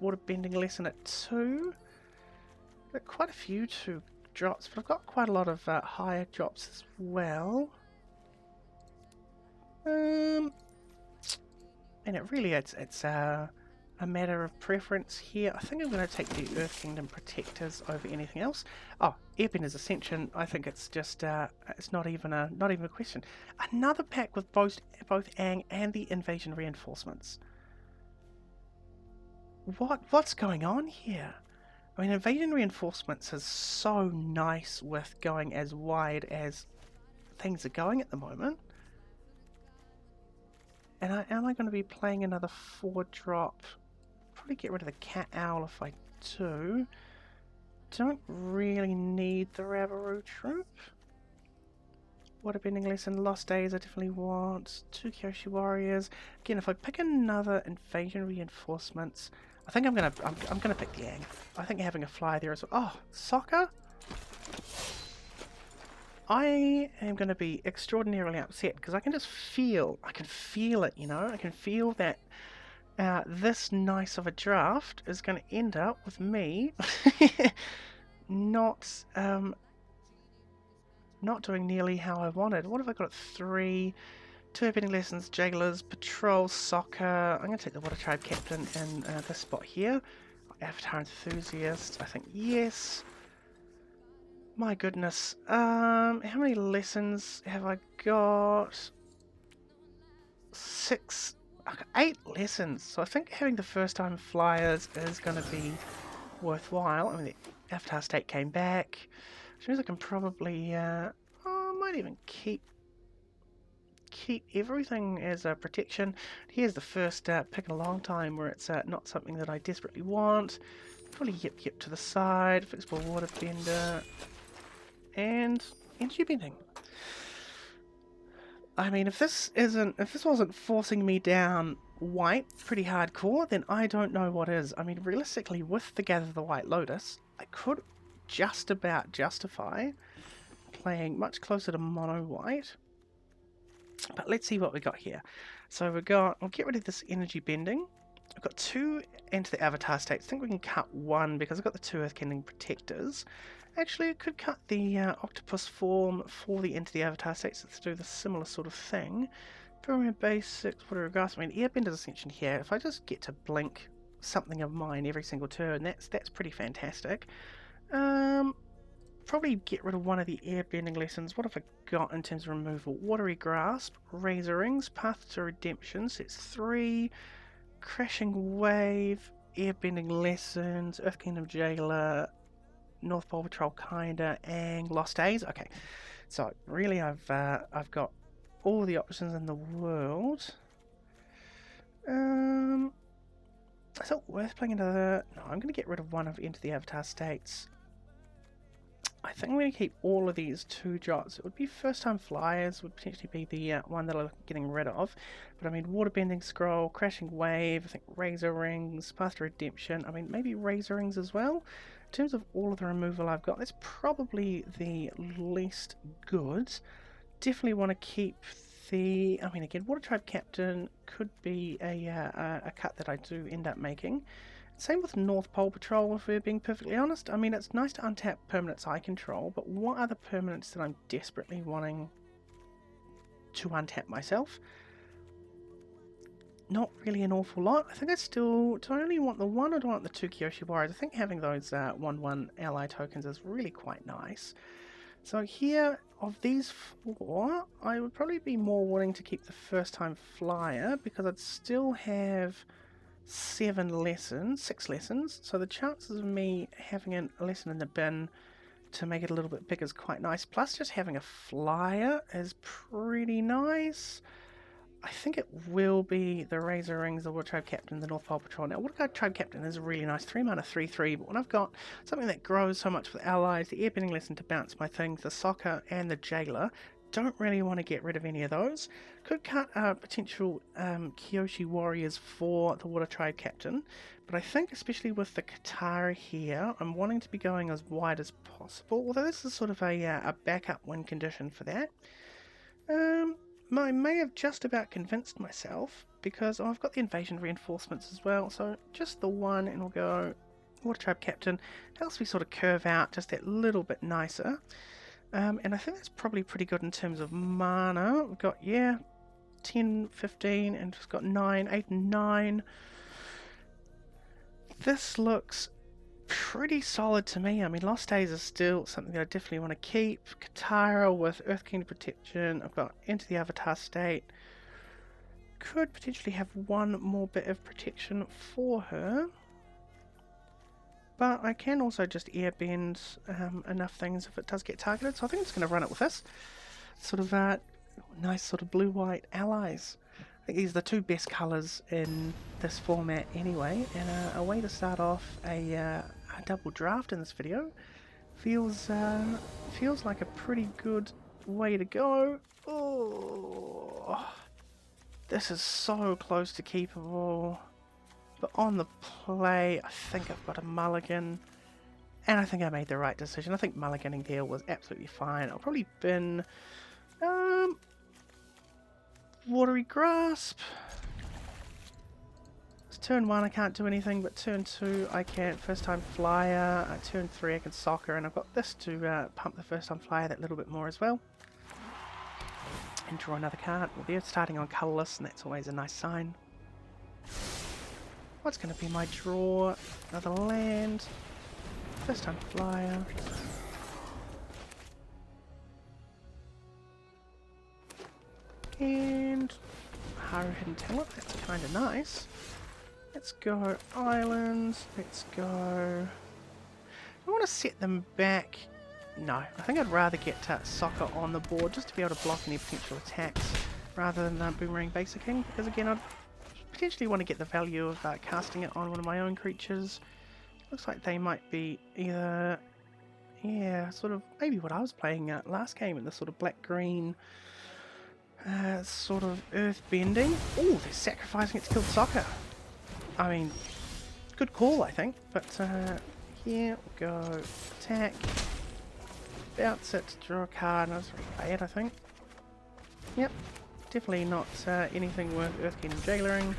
Waterbending Lesson at 2. Got quite a few 2 drops, but I've got quite a lot of higher drops as well. And it really, it's a matter of preference here. I think I'm going to take the Earth Kingdom Protectors over anything else. Oh, Airbender's Ascension. I think it's just it's not even a question. Another pack with both Aang and the Invasion Reinforcements. What's going on here? I mean, Invasion Reinforcements is so nice with going as wide as things are going at the moment. And am I going to be playing another 4-drop? Probably get rid of the Cat Owl if I do. Don't really need the Ravaroo Troop. Water Bending Lesson, Lost Days I definitely want. 2 Kyoshi Warriors. Again, if I pick another Invasion Reinforcements, I think I'm gonna pick the Yang. I think having a fly there is... Oh, soccer? I am going to be extraordinarily upset because I can just feel, I can feel it, you know, I can feel that this nice of a draft is going to end up with me not doing nearly how I wanted. What have I got at 3? 2 Bending Lessons, Jagglers, Patrol, Soccer. I'm going to take the Water Tribe Captain in this spot here. Avatar Enthusiast, I think yes. My goodness, how many lessons have I got? 6, I've got 8 lessons, so I think having the first time flyers is going to be worthwhile. I mean, the Avatar State came back, which means I can probably, I might even keep everything as a protection. Here's the first pick in a long time where it's not something that I desperately want. Probably yip to the side, Fixable Water Bender, and energy bending. I mean, if this wasn't forcing me down white pretty hardcore, then I don't know what is. I mean, realistically, with the Gather the White Lotus, I could just about justify playing much closer to mono white. But let's see what we got here. So we'll get rid of this energy bending. I've got 2 into the Avatar States. I think we can cut 1 because I've got the 2 Earthkindling Protectors. Actually, I could cut the Octopus form for the Into the Avatar States to do the similar sort of thing. Pyramid Basics, Water Grass. I mean, Airbender's Ascension here. If I just get to blink something of mine every single turn, that's pretty fantastic. Probably get rid of one of the Airbending Lessons. What have I got in terms of removal? Watery Grasp, Razor Rings, Path to Redemption. So it's 3. Crashing Wave, Airbending Lessons, Earth Kingdom Jailer, North Pole Patrol kinda, and Lost Days. Okay, so really I've got all the options in the world. Is it worth playing another? No, I'm going to get rid of one of Into the Avatar States. I think I'm going to keep all of these 2 drops. It would be First Time Flyers, would potentially be the one that I'm getting rid of. But I mean, Waterbending Scroll, Crashing Wave, I think Razor Rings, Path to Redemption. I mean, maybe Razor Rings as well. In terms of all of the removal I've got, that's probably the least good. Definitely want to keep the... I mean, again, Water Tribe Captain could be a cut that I do end up making. Same with North Pole Patrol, if we're being perfectly honest. I mean, it's nice to untap permanents I control, but what are the permanents that I'm desperately wanting to untap myself? Not really an awful lot. I think I still... Do I only want the 1 or do I want the 2 Kyoshi Warriors? I think having those 1/1 ally tokens is really quite nice. So here, of these 4, I would probably be more willing to keep the First Time Flyer because I'd still have 6 lessons, so the chances of me having a lesson in the bin to make it a little bit bigger is quite nice. Plus, just having a flyer is pretty nice. I think it will be the Razor Rings, the Water Tribe Captain, the North Pole Patrol. Now, Water Tribe Captain is really nice, 3 mana, 3/3, but when I've got something that grows so much with allies, the Airbending Lesson to bounce my things, the Soccer and the Jailer, don't really want to get rid of any of those. Could cut potential Kyoshi Warriors for the Water Tribe Captain, but I think especially with the Katara here, I'm wanting to be going as wide as possible, although this is sort of a backup win condition for that. I may have just about convinced myself, because I've got the Invasion Reinforcements as well, so just the 1 and we'll go Water Tribe Captain. Helps me sort of curve out just that little bit nicer. And I think that's probably pretty good in terms of mana. We've got, 10, 15, and just got 9, 8 and 9. This looks pretty solid to me. I mean, Lost Days is still something that I definitely want to keep. Katara with Earth Kingdom Protection. I've got Into the Avatar State. Could potentially have 1 more bit of protection for her. but I can also just airbend enough things if it does get targeted, so I think I'm just going to run it with this. Sort of nice sort of blue-white allies. I think these are the two best colours in this format anyway, and a way to start off a double draft in this video feels like a pretty good way to go. Oh, this is so close to keepable. But on the play, I think I've got a mulligan, and I think I made the right decision. I think mulliganing there was absolutely fine. I'll probably bin Watery Grasp. It's turn 1 I can't do anything, but turn 2 I can. First time flyer. Turn 3 I can soccer, and I've got this to pump the first time flyer that little bit more as well. And draw another card. Well, they're starting on colourless, and that's always a nice sign. What's going to be my draw? Another land. First time flyer. And Haru Hidden Talent, that's kind of nice. Let's go islands. Let's go. I want to set them back. No, I think I'd rather get soccer on the board just to be able to block any potential attacks rather than boomerang basicking, because again I'd potentially want to get the value of casting it on one of my own creatures. Looks like they might be either, yeah, sort of maybe what I was playing last game in the sort of black-green sort of earth bending. Oh, they're sacrificing it to kill the soccer. I mean, good call I think, but here we go, attack, bounce it, draw a card, and that's very bad I think. Yep. Definitely not anything worth Earth Kingdom Jailering.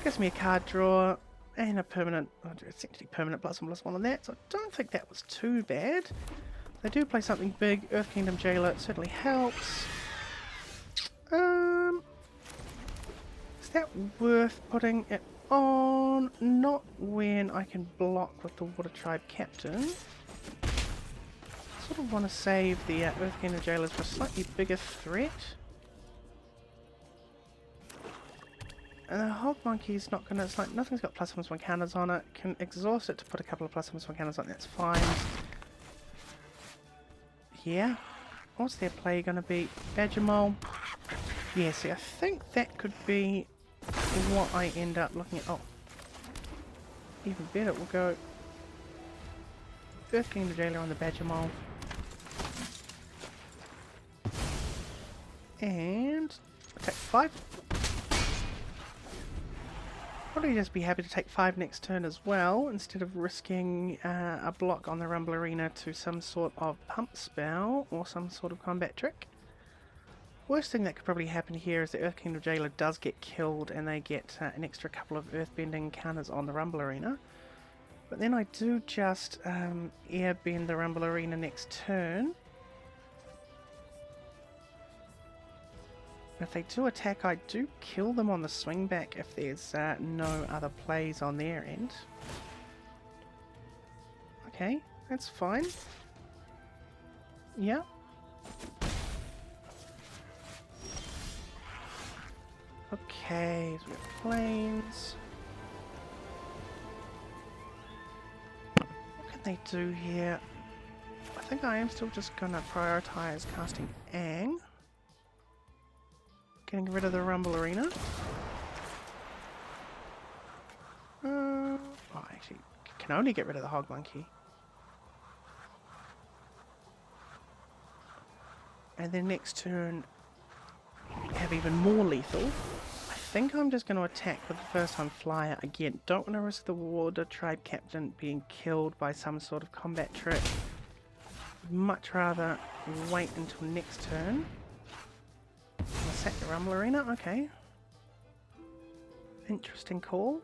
Gives me a card draw and a permanent, essentially permanent +1/+1 on that, so I don't think that was too bad. They do play something big. Earth Kingdom Jailer, it certainly helps. Is that worth putting it on? Not when I can block with the Water Tribe Captain. Sort of want to save the Earth Kingdom Jailers for a slightly bigger threat. And the Hog Monkey's not gonna, it's like nothing's got +1/+1 counters on it. Can exhaust it to put a couple of +1/+1 counters on it, that's fine. Yeah. What's their play gonna be? Badger Mole. Yeah, see, I think that could be what I end up looking at. Oh. Even better, we'll go Earth Kingdom Jailer on the Badger Mole. And attack 5. Probably just be happy to take 5 next turn as well, instead of risking a block on the Rumble Arena to some sort of pump spell or some sort of combat trick. Worst thing that could probably happen here is the Earth Kingdom Jailer does get killed and they get an extra couple of earthbending counters on the Rumble Arena. But then I do just airbend the Rumble Arena next turn. If they do attack, I do kill them on the swing back if there's no other plays on their end. Okay, that's fine. Yeah. Okay, so we have planes. What can they do here? I think I am still just going to prioritize casting Aang. Getting rid of the Rumble Arena. Oh, actually, can only get rid of the Hog Monkey. And then next turn, have even more lethal. I think I'm just going to attack with the first time flyer again. Don't want to risk the Water Tribe Captain being killed by some sort of combat trick. Much rather wait until next turn. Sack the Rumble Arena, okay. Interesting call.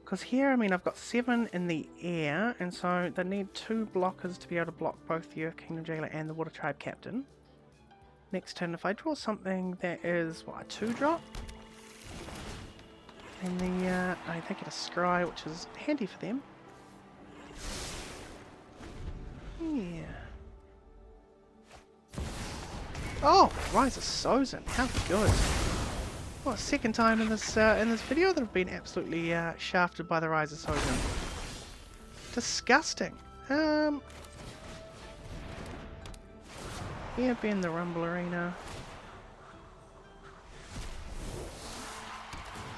Because here, I mean, I've got 7 in the air, and so they need 2 blockers to be able to block both the Earth Kingdom Jailer and the Water Tribe Captain. Next turn, if I draw something that is, what, a 2-drop? And the, I think it's a Scry, which is handy for them. Yeah. Oh, Rise of Sozin, how good. Well, second time in this video that I've been absolutely shafted by the Rise of Sozin. Disgusting. Here being the Rumble Arena.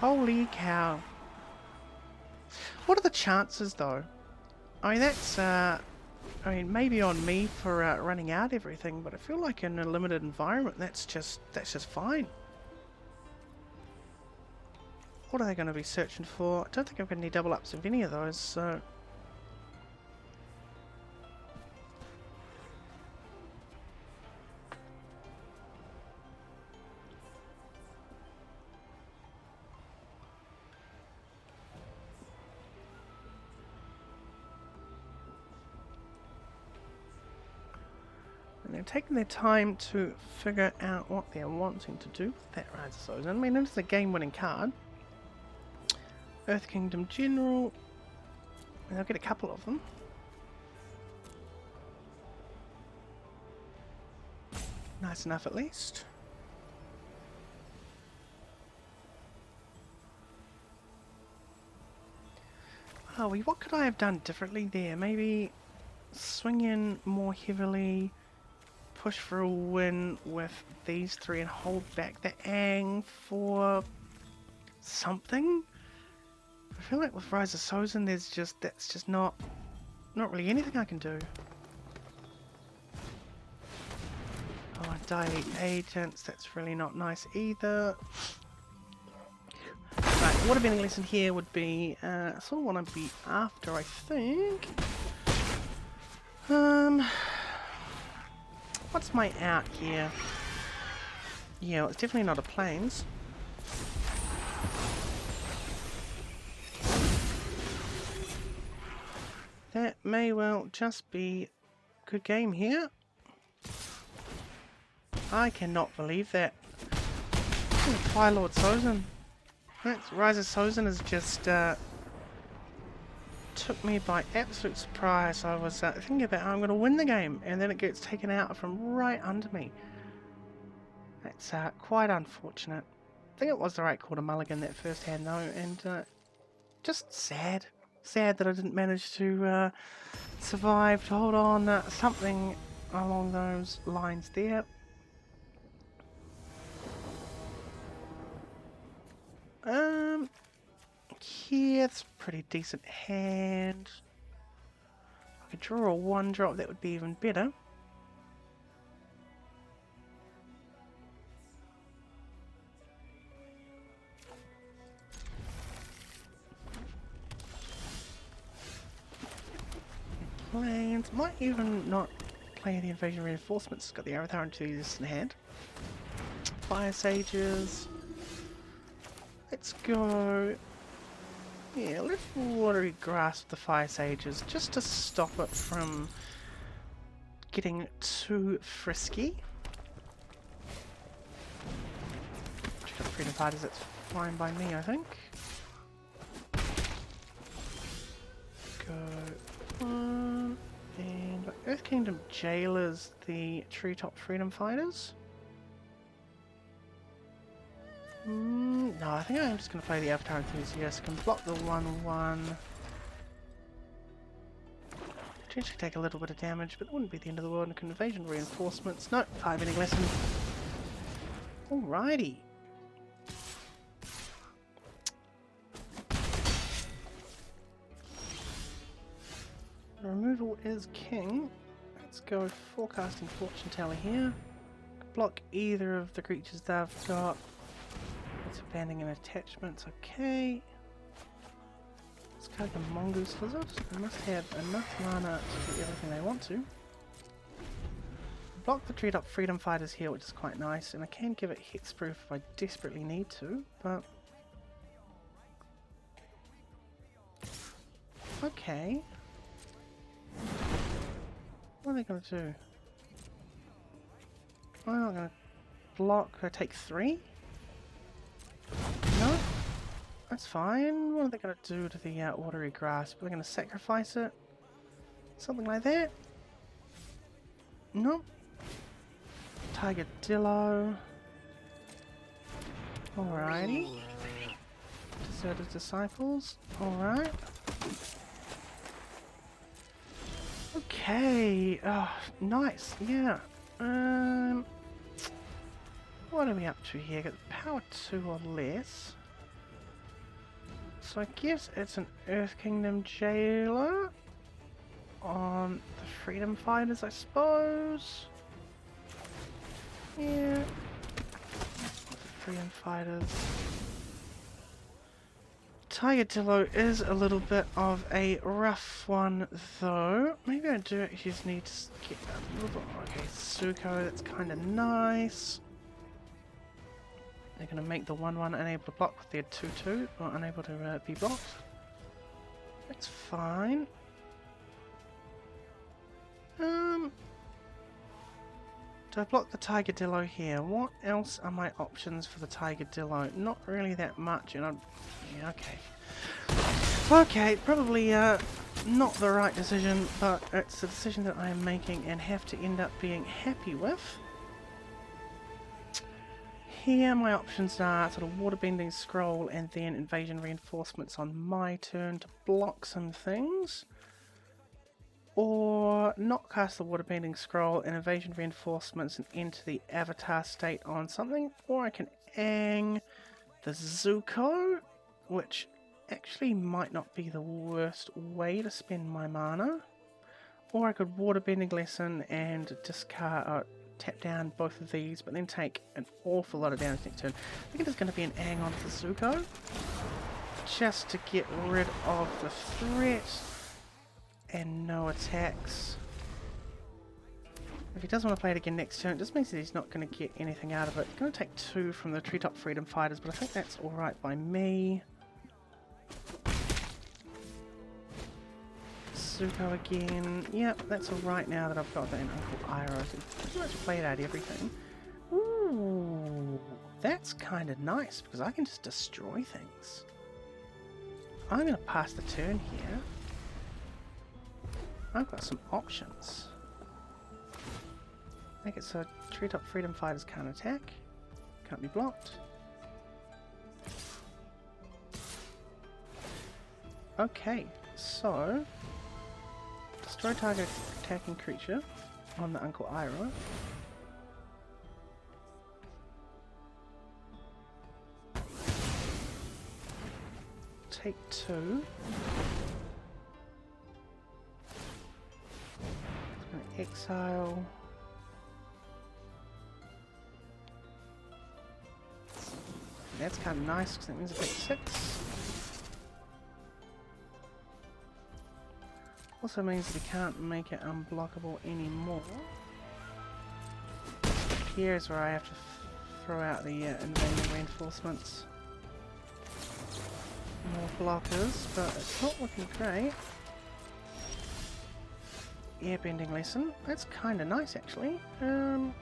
Holy cow. What are the chances though? I mean that's maybe on me for running out everything, but I feel like in a limited environment that's just fine. What are they going to be searching for? I don't think I've got any double ups of any of those, so... And they're taking their time to figure out what they're wanting to do with that Rise of Sozin. I mean, it's a game-winning card. Earth Kingdom General. And I'll get a couple of them. Nice enough at least. Oh, what could I have done differently there? Maybe swing in more heavily, push for a win with these three and hold back the Ang for something? I feel like with Rise of Sozin that's just not really anything I can do. Oh, Dilate Agents, that's really not nice either. Right, what a betting lesson here would be sort of what I'd be after, I think. What's my out here? Yeah, well, it's definitely not a Plains. That may well just be a good game here. I cannot believe that. Fire Lord Sozin. That's Rise of Sozin has just took me by absolute surprise. I was thinking about how I'm going to win the game, and then it gets taken out from right under me. That's quite unfortunate. I think it was the right call to mulligan that first hand though, and just sad. Sad that I didn't manage to survive, to hold on, something along those lines there. Yeah, it's a pretty decent hand. If I could draw a 1-drop, that would be even better. Plains. Might even not play the Invasion Reinforcements. Got the Avatar and 2 this in hand. Fire Sages. Let's go. Yeah, let's watery grasp the Fire Sages just to stop it from getting too frisky. Got Freedom Fighters, that's fine by me, I think. Go on. And Earth Kingdom Jailers, the Treetop Freedom Fighters. No, I think I'm just going to play the Avatar Enthusiast. Can block the 1-1. Potentially take a little bit of damage, but it wouldn't be the end of the world. And can Invasion Reinforcements. No, 5 inning lesson. Alrighty. Removal is king. Let's go Forecasting Fortune Teller here. Block either of the creatures they've got. It's abandoning attachments, okay. Let's go the Mongoose Lizard. They must have enough mana to do everything they want to. Block the Treetop Freedom Fighters here, which is quite nice, and I can give it hexproof if I desperately need to, but... Okay. What are they going to do? I'm not going to block or take 3? No? That's fine. What are they going to do to the watery grasp? Are they going to sacrifice it? Something like that? Nope. Tiger Dillo. Alrighty. Deserted Disciples. Alright. Okay. Oh, nice. Yeah. What are we up to here? Got power 2 or less. So I guess it's an Earth Kingdom Jailer on the Freedom Fighters, I suppose. Yeah. Freedom Fighters. Tigadillo is a little bit of a rough one, though. Maybe I do actually just need to get a little bit. Okay, Suko, that's kind of nice. They're going to make the 1/1 unable to block with their 2/2, or unable to be blocked. That's fine. Do I block the Tigadillo here? What else are my options for the Tigadillo? Not really that much, and yeah, okay. Okay, probably not the right decision, but it's a decision that I am making and have to end up being happy with. Here my options are sort of waterbending scroll and then invasion reinforcements on my turn to block some things. Or not cast the waterbending scroll and invasion reinforcements and enter the avatar state on something. Or I can Ang the Zuko, which actually might not be the worst way to spend my mana. Or I could waterbending lesson and discard tap down both of these, but then take an awful lot of damage next turn. I think it's going to be an Ang on the Zuko, just to get rid of the threat. And no attacks. If he does want to play it again next turn, it just means that he's not going to get anything out of it. He's going to take 2 from the Treetop Freedom Fighters, but I think that's alright by me. Zuko again. Yep, that's alright now that I've got that in Uncle Iroh. So pretty much played out everything. Ooh, that's kind of nice, because I can just destroy things. I'm going to pass the turn here. I've got some options. Make it so Treetop Freedom Fighters can't attack, can't be blocked. Okay, so destroy target attacking creature on the Uncle Iroh. Take 2. Exile. That's kind of nice because that means I take 6. Also means that he can't make it unblockable anymore. Here's where I have to throw out the invading reinforcements. More blockers, but it's not looking great. Airbending lesson. That's kind of nice, actually. Because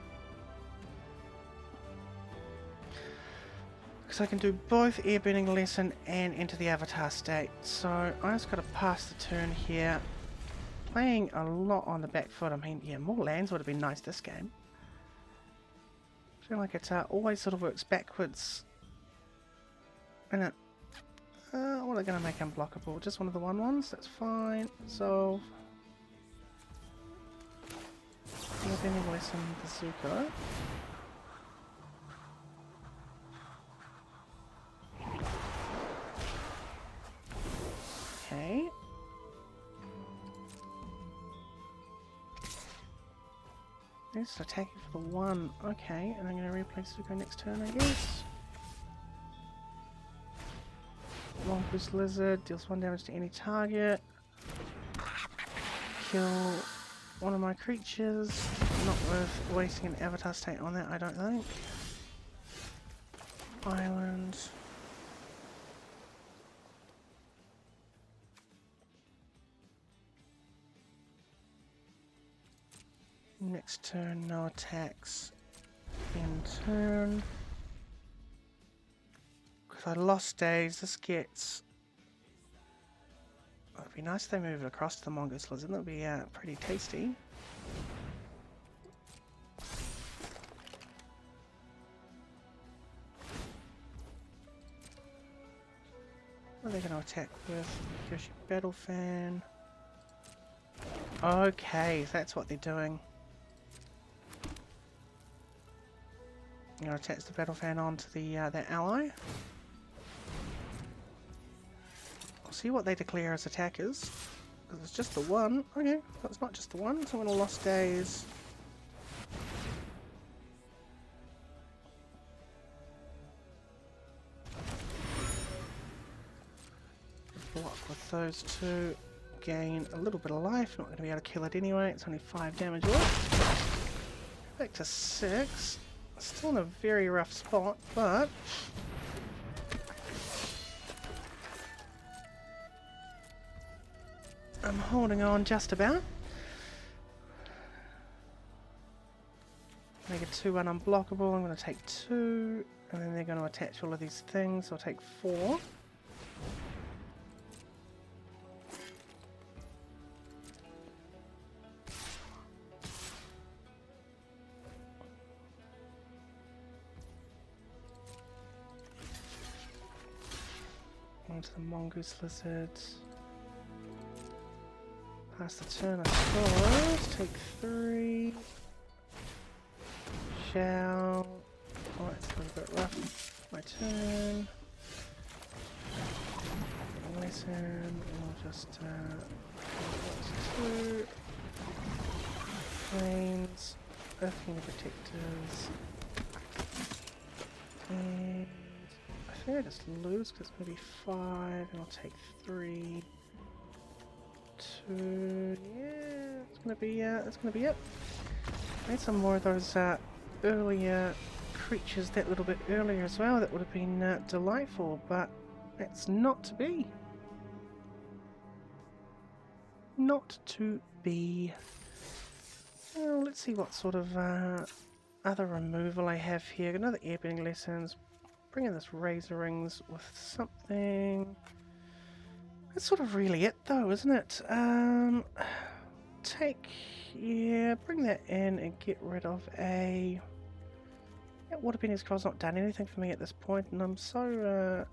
I can do both airbending lesson and enter the avatar state. So I just got to pass the turn here. Playing a lot on the back foot. I mean, yeah, more lands would have been nice this game. I feel like it always sort of works backwards. And it, what are they going to make unblockable? Just one of the 1/1s? That's fine. So airbending lesson the Zuko. Okay. It's attacking for the 1. Okay, and I'm going to replay Zuko next turn, I guess. Long Boost Lizard deals 1 damage to any target. Kill one of my creatures. Not worth wasting an avatar state on that, I don't think. Island. Next turn, no attacks. In turn. Because I lost days, this gets... Oh, it'd be nice if they move it across to the Mongoose Lizard, that would be pretty tasty. What are they going to attack with? Yoshi Battle Fan. Okay, so that's what they're doing. I'm going to attach the battle fan onto the their ally. I'll see what they declare as attackers. Because it's just the one. Okay, so it's not just the one, so I'm going to lost days. Block with those two. Gain a little bit of life. Not going to be able to kill it anyway. It's only 5 damage left. Back to 6. Still in a very rough spot, but I'm holding on just about. Make a 2-1 unblockable. I'm going to take 2, and then they're going to attach all of these things. So I'll take 4. Onto the mongoose lizards. Pass the turn, I suppose. Take 3. Shell. Oh, it's a little bit rough. My turn. Listen. We'll just 2. Planes. Earthling protectors. And I think I just lose because it's going to be 5, and I'll take 3, 2. Yeah, it's going to be that's going to be it. Need some more of those earlier creatures that little bit earlier as well. That would have been delightful, but it's not to be. Not to be. Well, let's see what sort of other removal I have here. Another airbending lessons. Bring in this razor rings with something. That's sort of really it though, isn't it? Bring that in and get rid of a... That waterbending scroll's not done anything for me at this point, and I'm so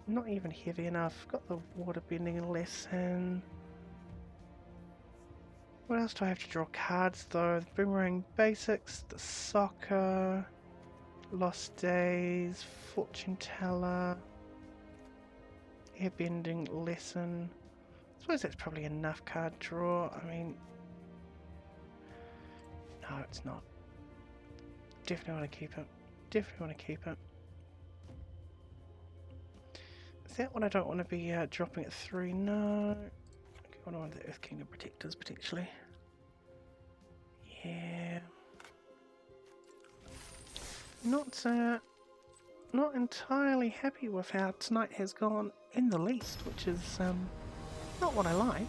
not even heavy enough. Got the waterbending lesson. What else do I have to draw cards though? The boomerang basics, the soccer... Lost Days, Fortune Teller, Airbending Lesson. I suppose that's probably enough card draw. I mean, no, it's not. Definitely want to keep it. Definitely want to keep it. Is that what I don't want to be dropping at 3? No. Okay, what do I want? The Earth Kingdom Protectors potentially. Yeah. Not entirely happy with how tonight has gone in the least, which is not what I like.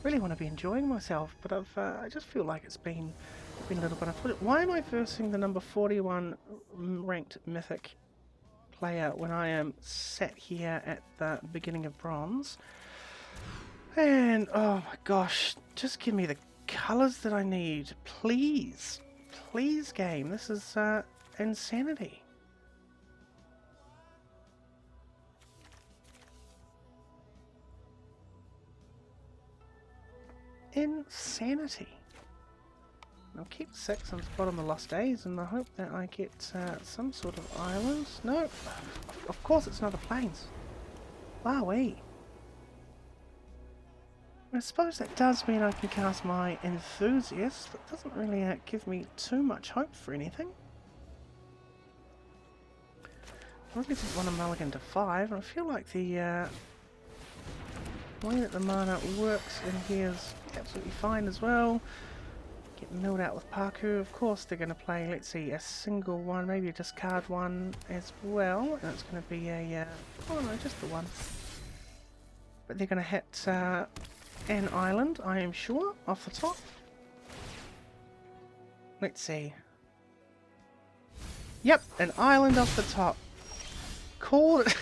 Really want to be enjoying myself, but I just feel like it's been a little bit unfortunate. Why am I versing the number 41 ranked Mythic player when I am sat here at the beginning of Bronze? And oh my gosh, just give me the colours that I need, please. Please, game. This is insanity. Insanity. I'll keep 6 on spot on the Lost Days, and I hope that I get some sort of islands. No, of course it's not the plains. Wowee. I suppose that does mean I can cast my Enthusiast. That doesn't really give me too much hope for anything. I really didn't want to mulligan to 5, and I feel like the way that the mana works in here is absolutely fine as well. Get milled out with Parku. Of course they're going to play, let's see, a single one, maybe a discard one as well, and it's going to be a, oh no, just the one. But they're going to hit an island, I am sure, off the top. Let's see. Yep, an island off the top. Called it.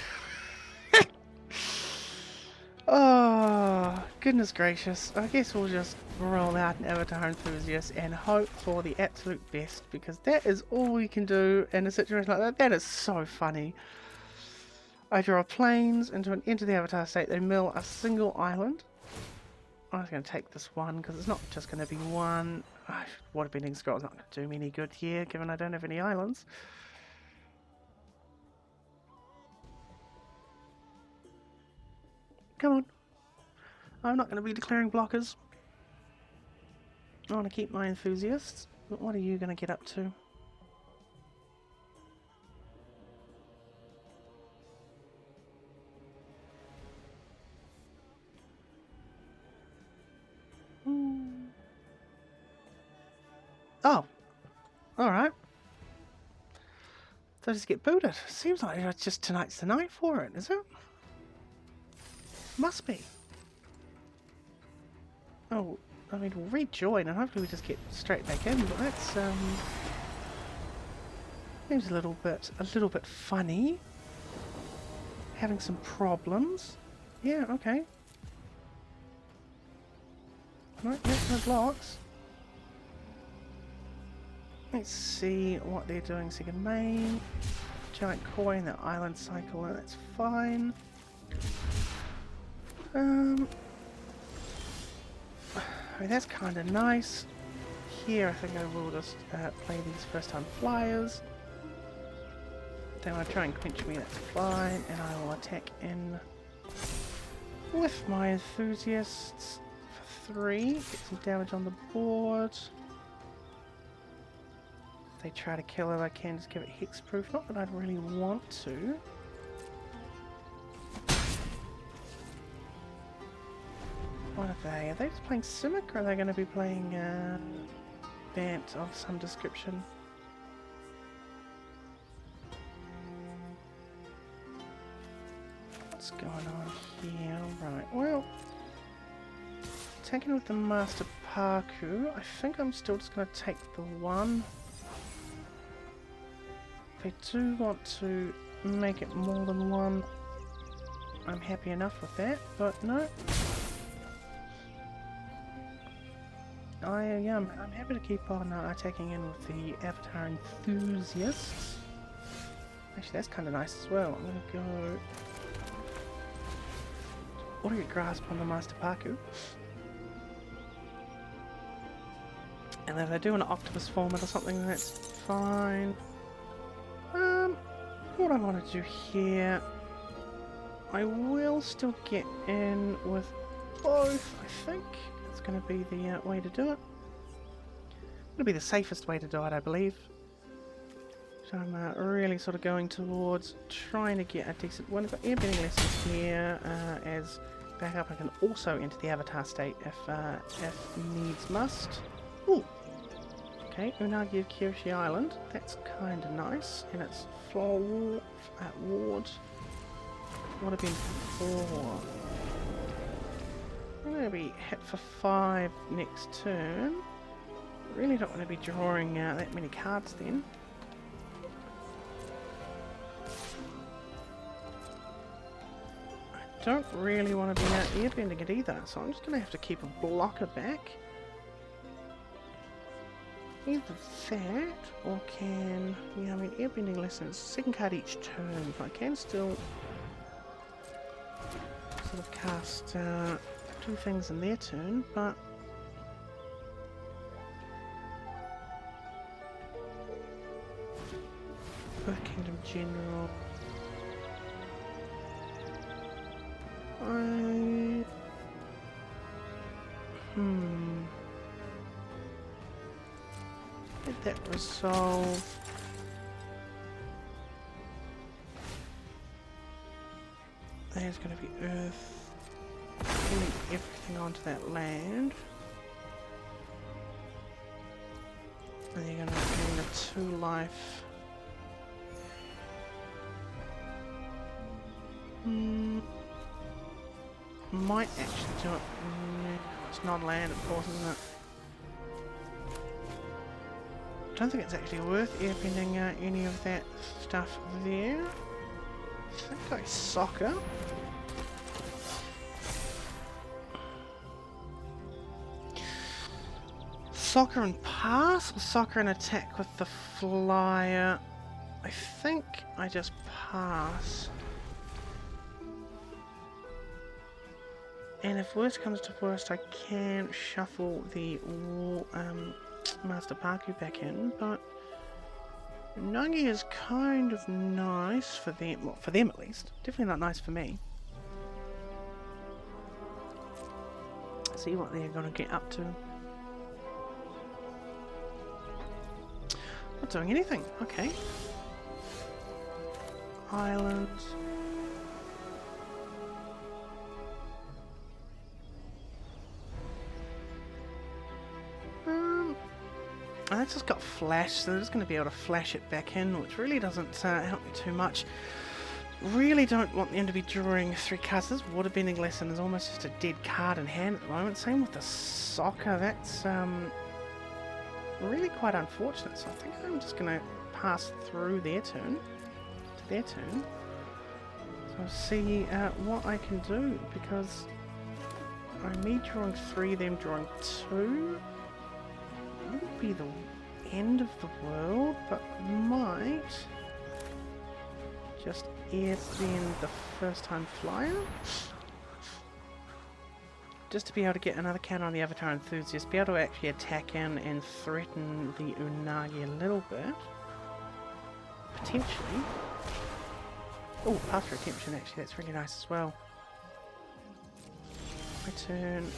Oh, goodness gracious. I guess we'll just roll out an Avatar Enthusiast and hope for the absolute best, because that is all we can do in a situation like that. That is so funny. I draw planes into the Avatar state, they mill a single island. I was going to take this one because it's not just going to be one. Water bending scroll is not going to do me any good here, given I don't have any islands. Come on. I'm not going to be declaring blockers. I want to keep my enthusiasts. But what are you going to get up to? Oh. Alright. So I just get booted. Seems like it's just tonight's the night for it, is it? Must be. Oh, I mean, we'll rejoin and hopefully we just get straight back in, but that's, seems a little bit funny. Having some problems. Yeah, okay. Right, no blocks. Let's see what they're doing. Second main. Giant coin, the island cycle, that's fine. I mean, that's kind of nice. Here, I think I will just play these first time flyers. They want to try and quench me, that's fine. And I will attack in with my enthusiasts for 3. Get some damage on the board. If they try to kill it, I can just give it hexproof. Not that I'd really want to. What are they? Are they just playing Simic, or are they going to be playing Bant of some description? What's going on here? Right, well, taking with the Master Parku, I think I'm still just going to take the one. If I do want to make it more than one, I'm happy enough with that, but no. I'm happy to keep on attacking in with the Avatar Enthusiasts. Actually, that's kind of nice as well. I'm going to go Audio Grasp on the Master Parku. And if I do an Octopus format or something, that's fine. What I want to do here, I will still get in with both, I think. It's going to be the way to do it. It'll be the safest way to do it, I believe. So I'm really sort of going towards trying to get a decent one. I've got airbending lessons here as backup. I can also enter the avatar state if needs must. Ooh. Okay, Unagi of Kyoshi Island. That's kind of nice. And it's floor at ward. What have been 4? I'm going to be hit for 5 next turn. Really don't want to be drawing that many cards then. I don't really want to be airbending it either, so I'm just going to have to keep a blocker back. Either that, or can... Yeah, I mean, airbending lessons, second card each turn, but I can still sort of cast 2 things in their turn, but... Earth Kingdom General... Get that resolved. There's going to be Earth. Pulling everything onto that land. And you're going to gain a 2 life. Might actually do it. It's not land, of course, isn't it? I don't think it's actually worth airbending any of that stuff there. I think I soccer. Soccer and pass, or soccer and attack with the flyer? I think I just pass. And if worst comes to worst, I can shuffle the Master Parku back in, but Nagi is kind of nice for them, well, for them at least. Definitely not nice for me. See what they're going to get up to. Not doing anything, okay. Islands. And it's just got flash, so they're just going to be able to flash it back in, which really doesn't help me too much. Really don't want them to be drawing 3 cards. This Waterbending Lesson is almost just a dead card in hand at the moment. Same with the Soccer. That's really quite unfortunate. So I think I'm just going to pass through their turn to their turn. So see what I can do, because me drawing 3, them drawing 2 wouldn't be the end of the world, but might just airbend the first time flyer. Just to be able to get another counter on the Avatar Enthusiast, be able to actually attack in and threaten the Unagi a little bit. Potentially. Oh, pass redemption actually, that's really nice as well. My turn.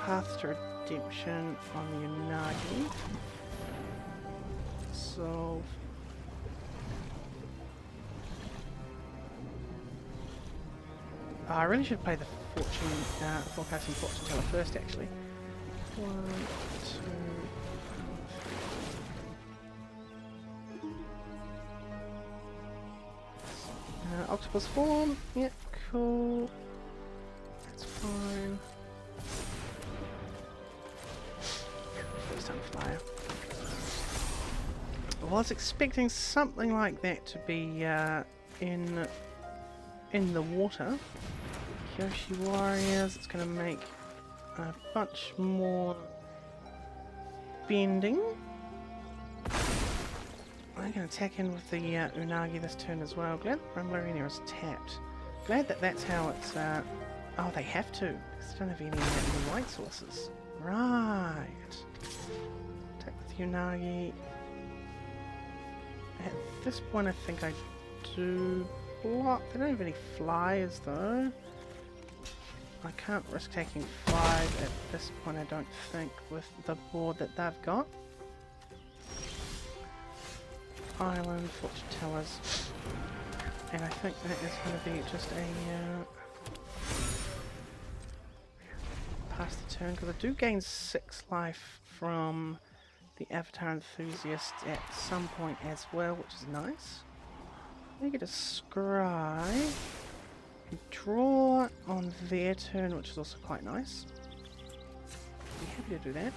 Path to redemption on the Unagi. Solve. Oh, I really should play the forecasting fortune teller first actually. 1, 2, 3. Octopus form, yep, cool. That's fine. First time flyer. I was expecting something like that to be in the water. Kyoshi Warriors, it's going to make a bunch more bending. I'm going to attack in with the Unagi this turn as well. Glad Rumbler Arena is tapped. Glad that that's how it's... oh, they have to, because they don't have any white sources. Right. Attack with Unagi. At this point I think I do block. They don't have any flyers though. I can't risk taking 5 at this point, I don't think, with the board that they've got. Island, fortune tellers, and I think that is going to be just a pass the turn, because I do gain 6 life from the Avatar Enthusiast at some point as well, which is nice. I get a scry, draw on their turn, which is also quite nice. Be happy to do that.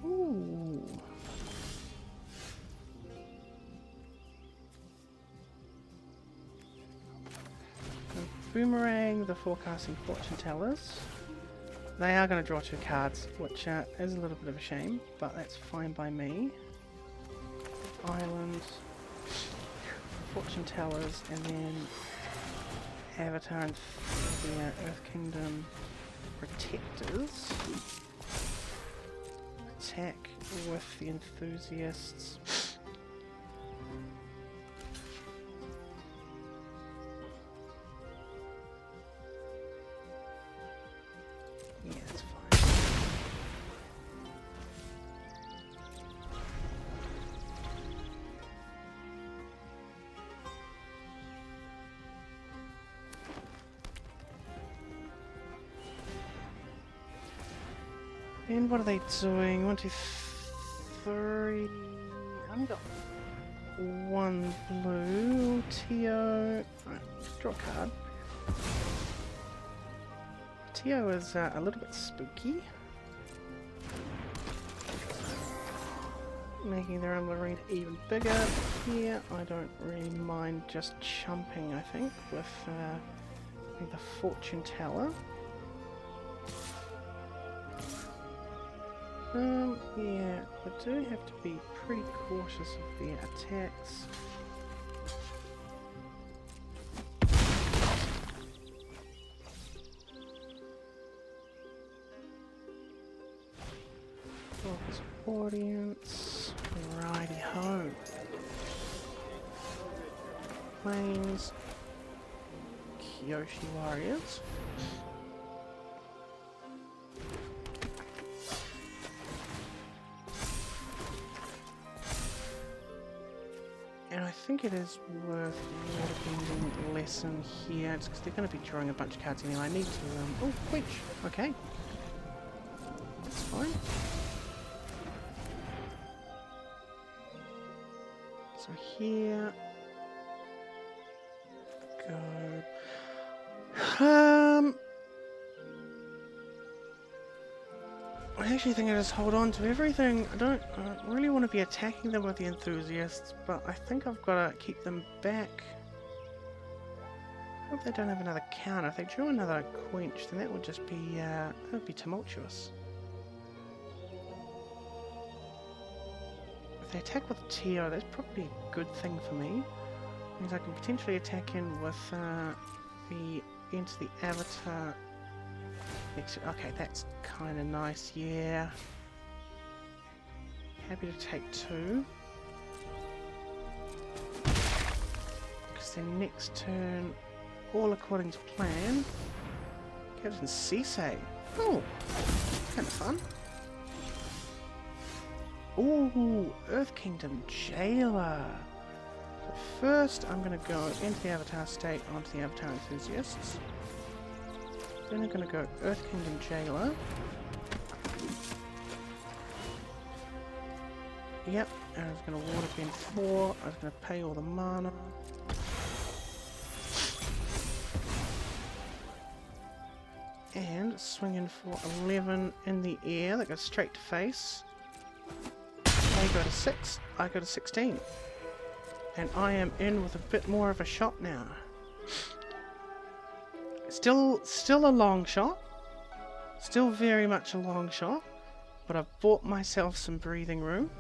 Ooh. Boomerang the forecasting fortune tellers. They are going to draw 2 cards, which is a little bit of a shame, but that's fine by me. Islands, fortune tellers, and then Avatar and the Earth Kingdom protectors. Attack with the enthusiasts. Yeah, that's fine. And what are they doing? 1, 2, 3. I only got 1 blue. Tio. Right, draw a card. Tio is a little bit spooky. Making the Rumble Arena even bigger. Here, I don't really mind just chumping, I think, with the Fortune Teller. Yeah, I do have to be pretty cautious of their attacks. audience. Righty ho. Plains. Kyoshi Warriors. And I think it is worth waterbending lesson here, just because they're going to be drawing a bunch of cards anyway. I need to, oh, quench. Okay. That's fine. So here... go... I actually think I just hold on to everything. I don't really want to be attacking them with the enthusiasts, but I think I've got to keep them back. I hope they don't have another counter. If they drew another quench, then that would just be that would be tumultuous. If they attack with TO, that's probably a good thing for me. It means I can potentially attack in with the into the avatar. Okay, that's kind of nice, yeah. Happy to take 2. Because then next turn, all according to plan, Captain Sisei. Oh, kind of fun. Ooh, Earth Kingdom Jailer. So first, I'm going to go into the avatar state onto the avatar enthusiasts. Then I'm going to go Earth Kingdom Jailer. Yep, and I was going to water bend 4. I was going to pay all the mana. And swing in for 11 in the air. That goes straight to face. They go to 6. I go to 16. And I am in with a bit more of a shot now. Still a long shot. Still very much a long shot. But I've bought myself some breathing room.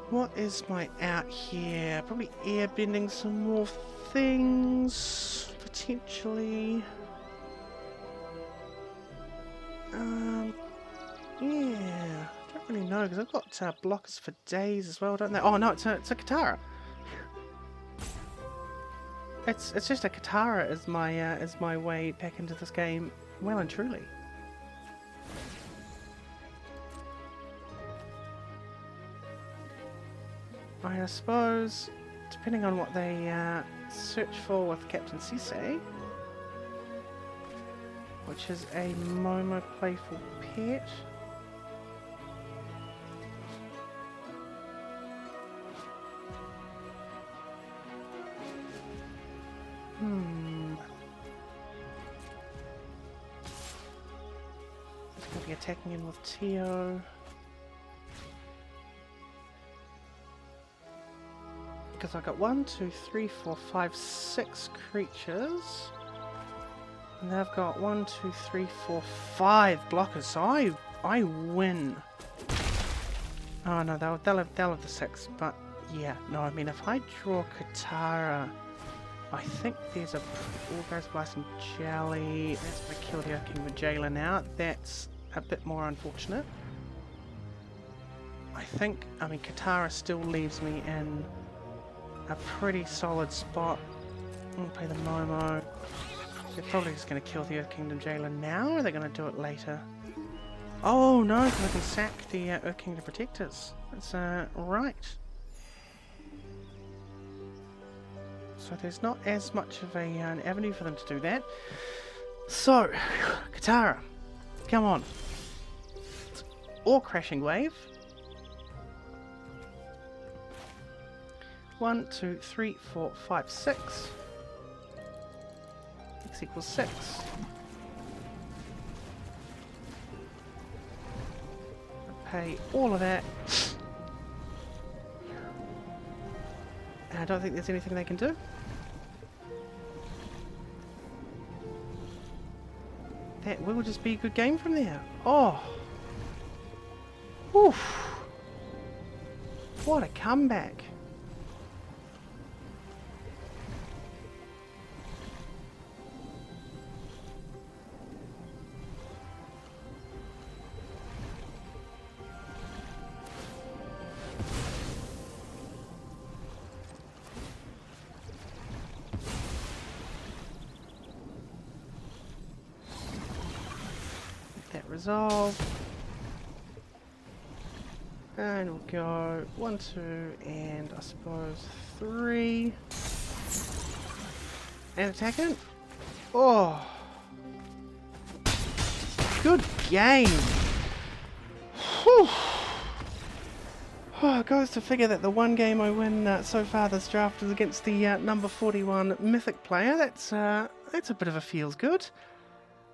What is my out here? Probably airbending some more things. Potentially. Yeah. I don't really know because I've got blockers for days as well, don't they? Oh no, it's a Katara. It's just a Katara as my way back into this game, well and truly. I suppose, depending on what they search for with Captain Sisei, which is a Momo playful pet. It's going to be attacking in with Tio. Because I got 1, 2, 3, 4, 5, 6 creatures. And they've got 1, 2, 3, 4, 5 blockers. So I win. Oh no, they'll have the 6. But yeah, no, I mean if I draw Katara, I think there's a All-Guys Blast and Jelly. That's going to kill the Earth Kingdom Jailer now. That's a bit more unfortunate. I mean Katara still leaves me in a pretty solid spot. I'm going to play the Momo. They're probably just going to kill the Earth Kingdom Jailer now, or are they going to do it later? Oh no, I can sack the Earth Kingdom Protectors. That's right. So there's not as much of an avenue for them to do that. So, Katara, come on. Or Crashing Wave. 1, 2, 3, 4, 5, 6. X equals 6. Pay all of that. And I don't think there's anything they can do. That will just be a good game from there. Oh! Oof! What a comeback! that resolve. And we'll go 1, 2, and I suppose 3. And attack it. Oh! Good game! Whew. Oh, it goes to figure that the one game I win so far this draft is against the number 41 Mythic player. That's a bit of a feels good.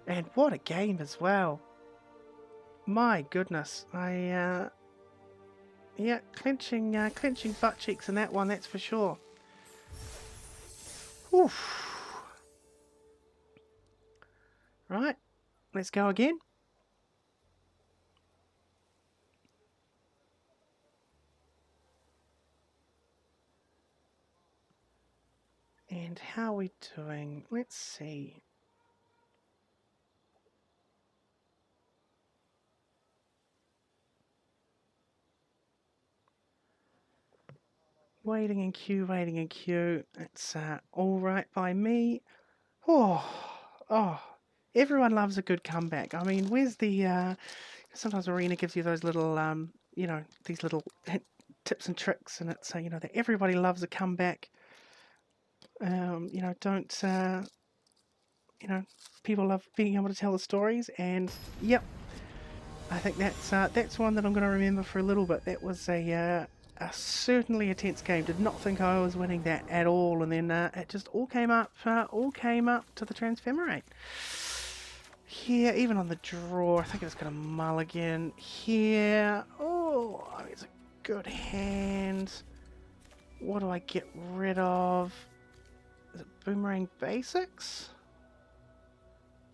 And what a game as well. My goodness. Yeah, clenching butt cheeks in that one, that's for sure. Oof. Right, let's go again. And how are we doing? Let's see. Waiting in queue, waiting in queue. It's all right by me. Oh, everyone loves a good comeback. I mean, where's the, sometimes Arena gives you those little, you know, these little tips and tricks, and it's, you know, that everybody loves a comeback. You know, don't, you know, people love being able to tell the stories, and yep, I think that's one that I'm going to remember for a little bit. That was a certainly a tense game. Did not think I was winning that at all, and then it just all came up to the Transphemerate. Here, even on the draw, I think it's going to mulligan here. Oh, it's a good hand. What do I get rid of? Is it Boomerang Basics?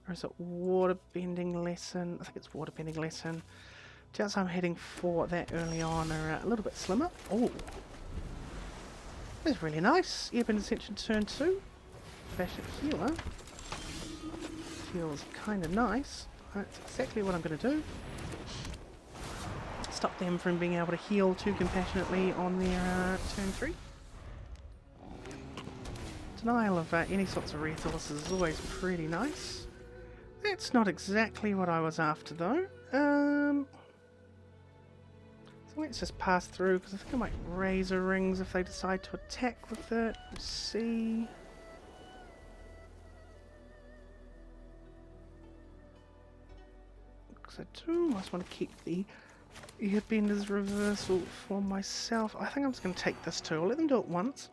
Or is it Water Bending Lesson? I think it's Water Bending Lesson. Chances I'm heading for that early on are a little bit slimmer. Oh, that's really nice. Airbend Ascension turn 2. Fashion Healer. Feels kind of nice. That's exactly what I'm going to do. Stop them from being able to heal too compassionately on their turn 3. Denial of any sorts of resources is always pretty nice. That's not exactly what I was after though. So let's just pass through, because I think I might Razor Rings if they decide to attack with it. Let's see. Because I do almost want to keep the Airbender's Reversal for myself. I think I'm just going to take this too. I'll let them do it once.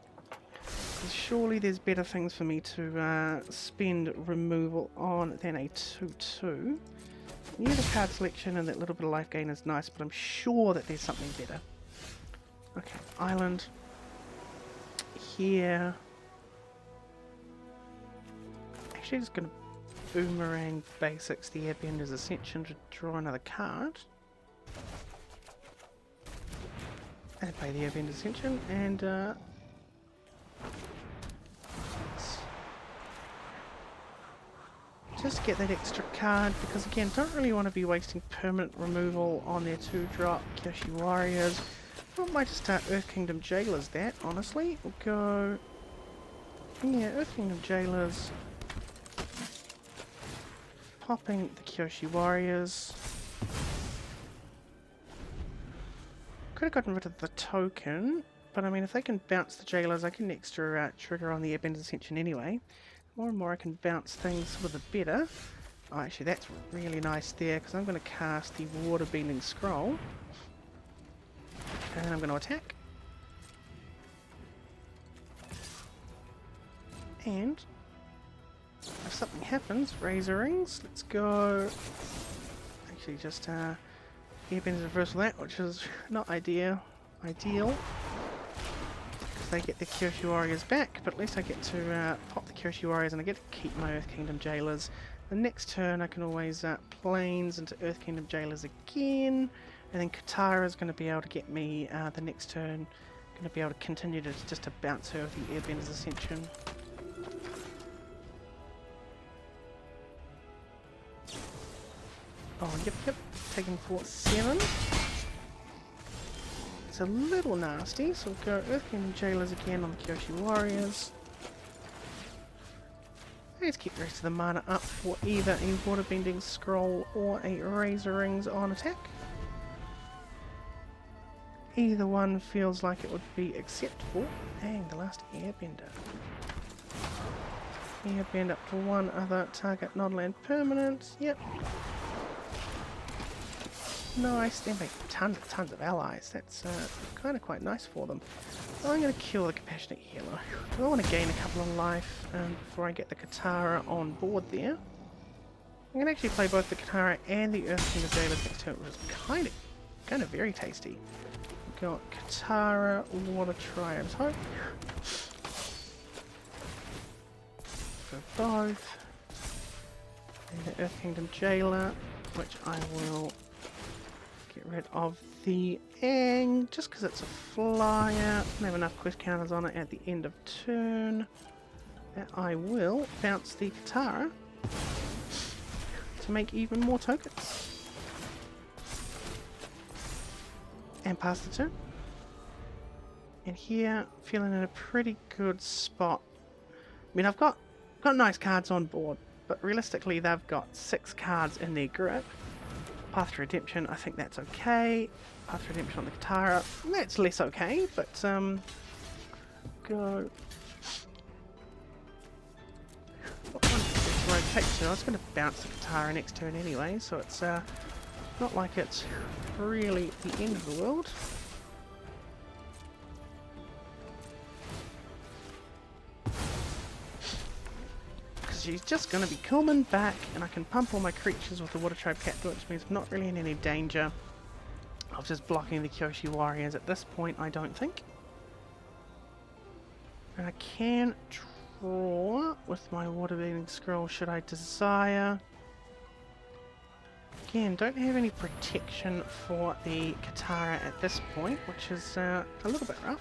Surely there's better things for me to spend removal on than a 2-2. Yeah, the card selection and that little bit of life gain is nice, but I'm sure that there's something better. Okay, island. Here. Actually just going to Boomerang Basics the Airbender's Ascension to draw another card. And play the Airbender's Ascension, and just get that extra card, because again, don't really want to be wasting permanent removal on their 2-drop Kyoshi Warriors. I might just start Earth Kingdom Jailers that, honestly. We'll go... yeah, Earth Kingdom Jailers. Popping the Kyoshi Warriors. Could have gotten rid of the token, but I mean, if they can bounce the Jailers, I get an extra trigger on the Airbender's Ascension anyway. More and more I can bounce things, sort of the better. Oh, actually that's really nice there, because I'm going to cast the Water Bending Scroll. And I'm going to attack. And if something happens, Razor Rings, let's go. Actually just Airbender's Reversal that, which is not ideal. They get the Kyoshi Warriors back, but at least I get to pop the Kyoshi Warriors and I get to keep my Earth Kingdom Jailers. The next turn I can always Plains into Earth Kingdom Jailers again, and then Katara is going to be able to get me the next turn, going to be able to continue to just to bounce her with the Airbender's Ascension. Oh, yep, taking 4-7. It's a little nasty, so we'll go Earth Kingdom Jailers again on the Kyoshi Warriors. Let's keep the rest of the mana up for either a Waterbending Scroll or a Razor Rings on attack. Either one feels like it would be acceptable. Dang, the last Airbender. Airbend up to one other target non-land permanent. Yep. Nice. They make tons of allies. That's kind of quite nice for them. I'm going to kill the Compassionate Healer. I want to gain a couple of life before I get the Katara on board there. I'm going to actually play both the Katara and the Earthking's Zaylers next turn, which is kind of very tasty. We've got Katara, Water Triumph's Hope. For both. And the Earth Kingdom Jailer, which I will get rid of the Aang, just because it's a flyer. I have enough quest counters on it at the end of turn. That I will bounce the Katara to make even more tokens. And pass the turn. And here, feeling in a pretty good spot. I mean, I've got nice cards on board, but realistically they've got 6 cards in their grip. Path to Redemption, I think that's okay. Path to Redemption on the Katara, that's less okay, but go. I was going to bounce the Katara next turn anyway, so it's not like it's really the end of the world. She's just going to be coming back, and I can pump all my creatures with the Water Tribe Captain, which means I'm not really in any danger of just blocking the Kyoshi Warriors at this point, I don't think. And I can draw with my Waterbending Scroll should I desire. Again, don't have any protection for the Katara at this point, which is a little bit rough.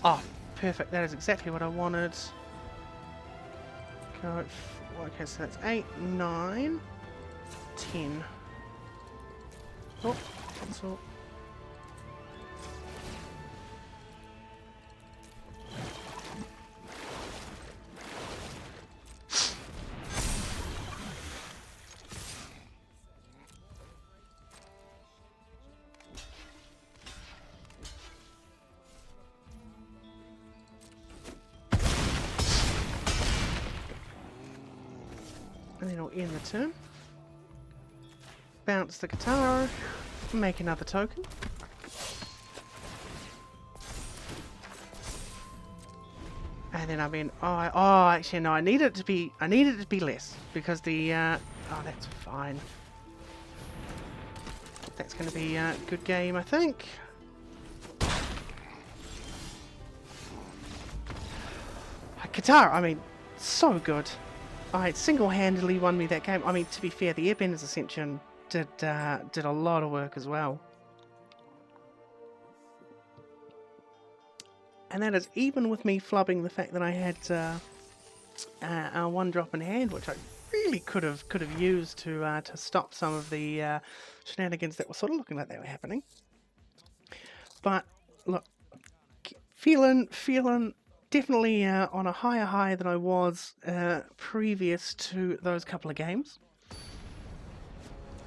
Oh, perfect. That is exactly what I wanted. Go. Okay, so that's 8, 9, 10. Oh, cancel. And then I'll end the turn. Bounce the Katara. Make another token. And then I mean, oh, actually no, I need it to be less because the oh, that's fine. That's going to be a good game, I think. Katara, I mean, so good. I single-handedly won me that game. I mean, to be fair, the Airbender's Ascension did a lot of work as well. And that is even with me flubbing the fact that I had a 1-drop in hand, which I really could have used to stop some of the shenanigans that were sort of looking like they were happening. But look, feeling definitely on a higher high than I was previous to those couple of games.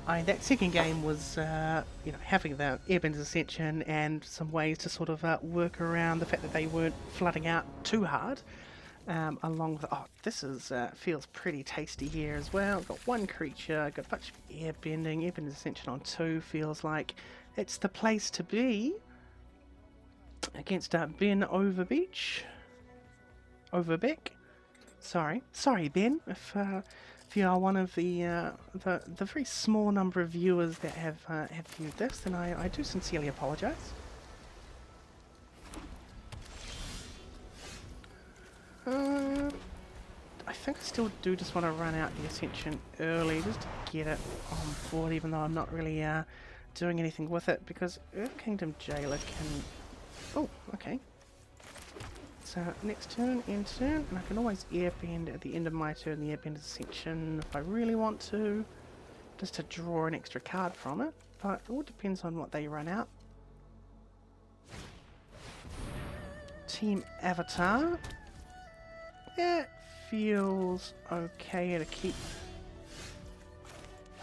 That second game was, you know, having the Airbender's Ascension and some ways to sort of work around the fact that they weren't flooding out too hard. Along with, oh, this is feels pretty tasty here as well. Got one creature, got a bunch of Airbender's Ascension on 2. Feels like it's the place to be against Ben Overbeck. Sorry, Ben. If you are one of the very small number of viewers that have viewed this, then I do sincerely apologise. I think I still do just want to run out the Ascension early just to get it on board, even though I'm not really doing anything with it, because Earth Kingdom Jailer can... Oh, okay. So next turn, end turn, and I can always airbend at the end of my turn the Airbender's Ascension if I really want to, just to draw an extra card from it, but it all depends on what they run out. team avatar. It feels okay to keep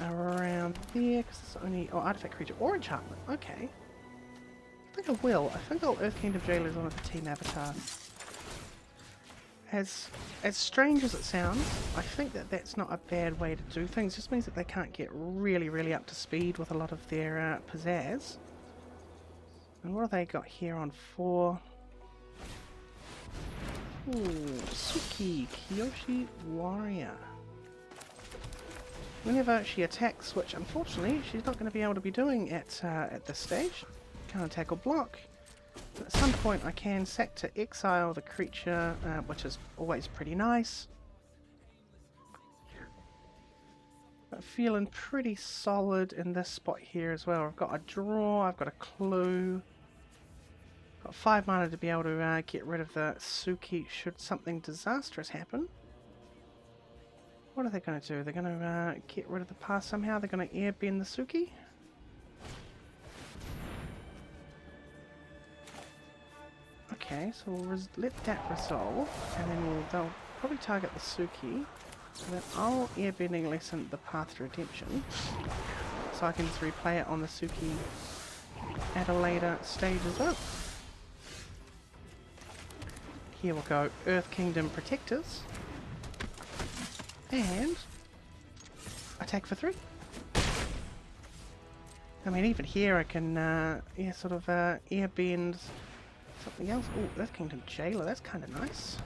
around there because it's only artifact creature or enchantment. Okay. I think I will. I think I'll Earth Kingdom Jailers on the team avatar. As strange as it sounds, I think that that's not a bad way to do things. It just means that they can't get really up to speed with a lot of their pizzazz. And what have they got here on 4? Ooh, Suki, Kiyoshi Warrior. Whenever she attacks, which unfortunately she's not going to be able to be doing at this stage, can't attack or block. But at some point I can sack to exile the creature, which is always pretty nice. But feeling pretty solid in this spot here as well. I've got a draw, I've got a clue. Got 5 mana to be able to get rid of the Suki should something disastrous happen. What are they going to do? They're going to get rid of the pass somehow. They're going to airbend the Suki. Okay, so we'll let that resolve, and then they'll probably target the Suki. So then I'll airbending lessen the path to redemption, so I can just replay it on the Suki at a later stage as well. Here we'll go Earth Kingdom Protectors. And attack for 3. I mean, even here I can, yeah, sort of airbend something else. Oh, Earth Kingdom Jailer, that's kind of nice.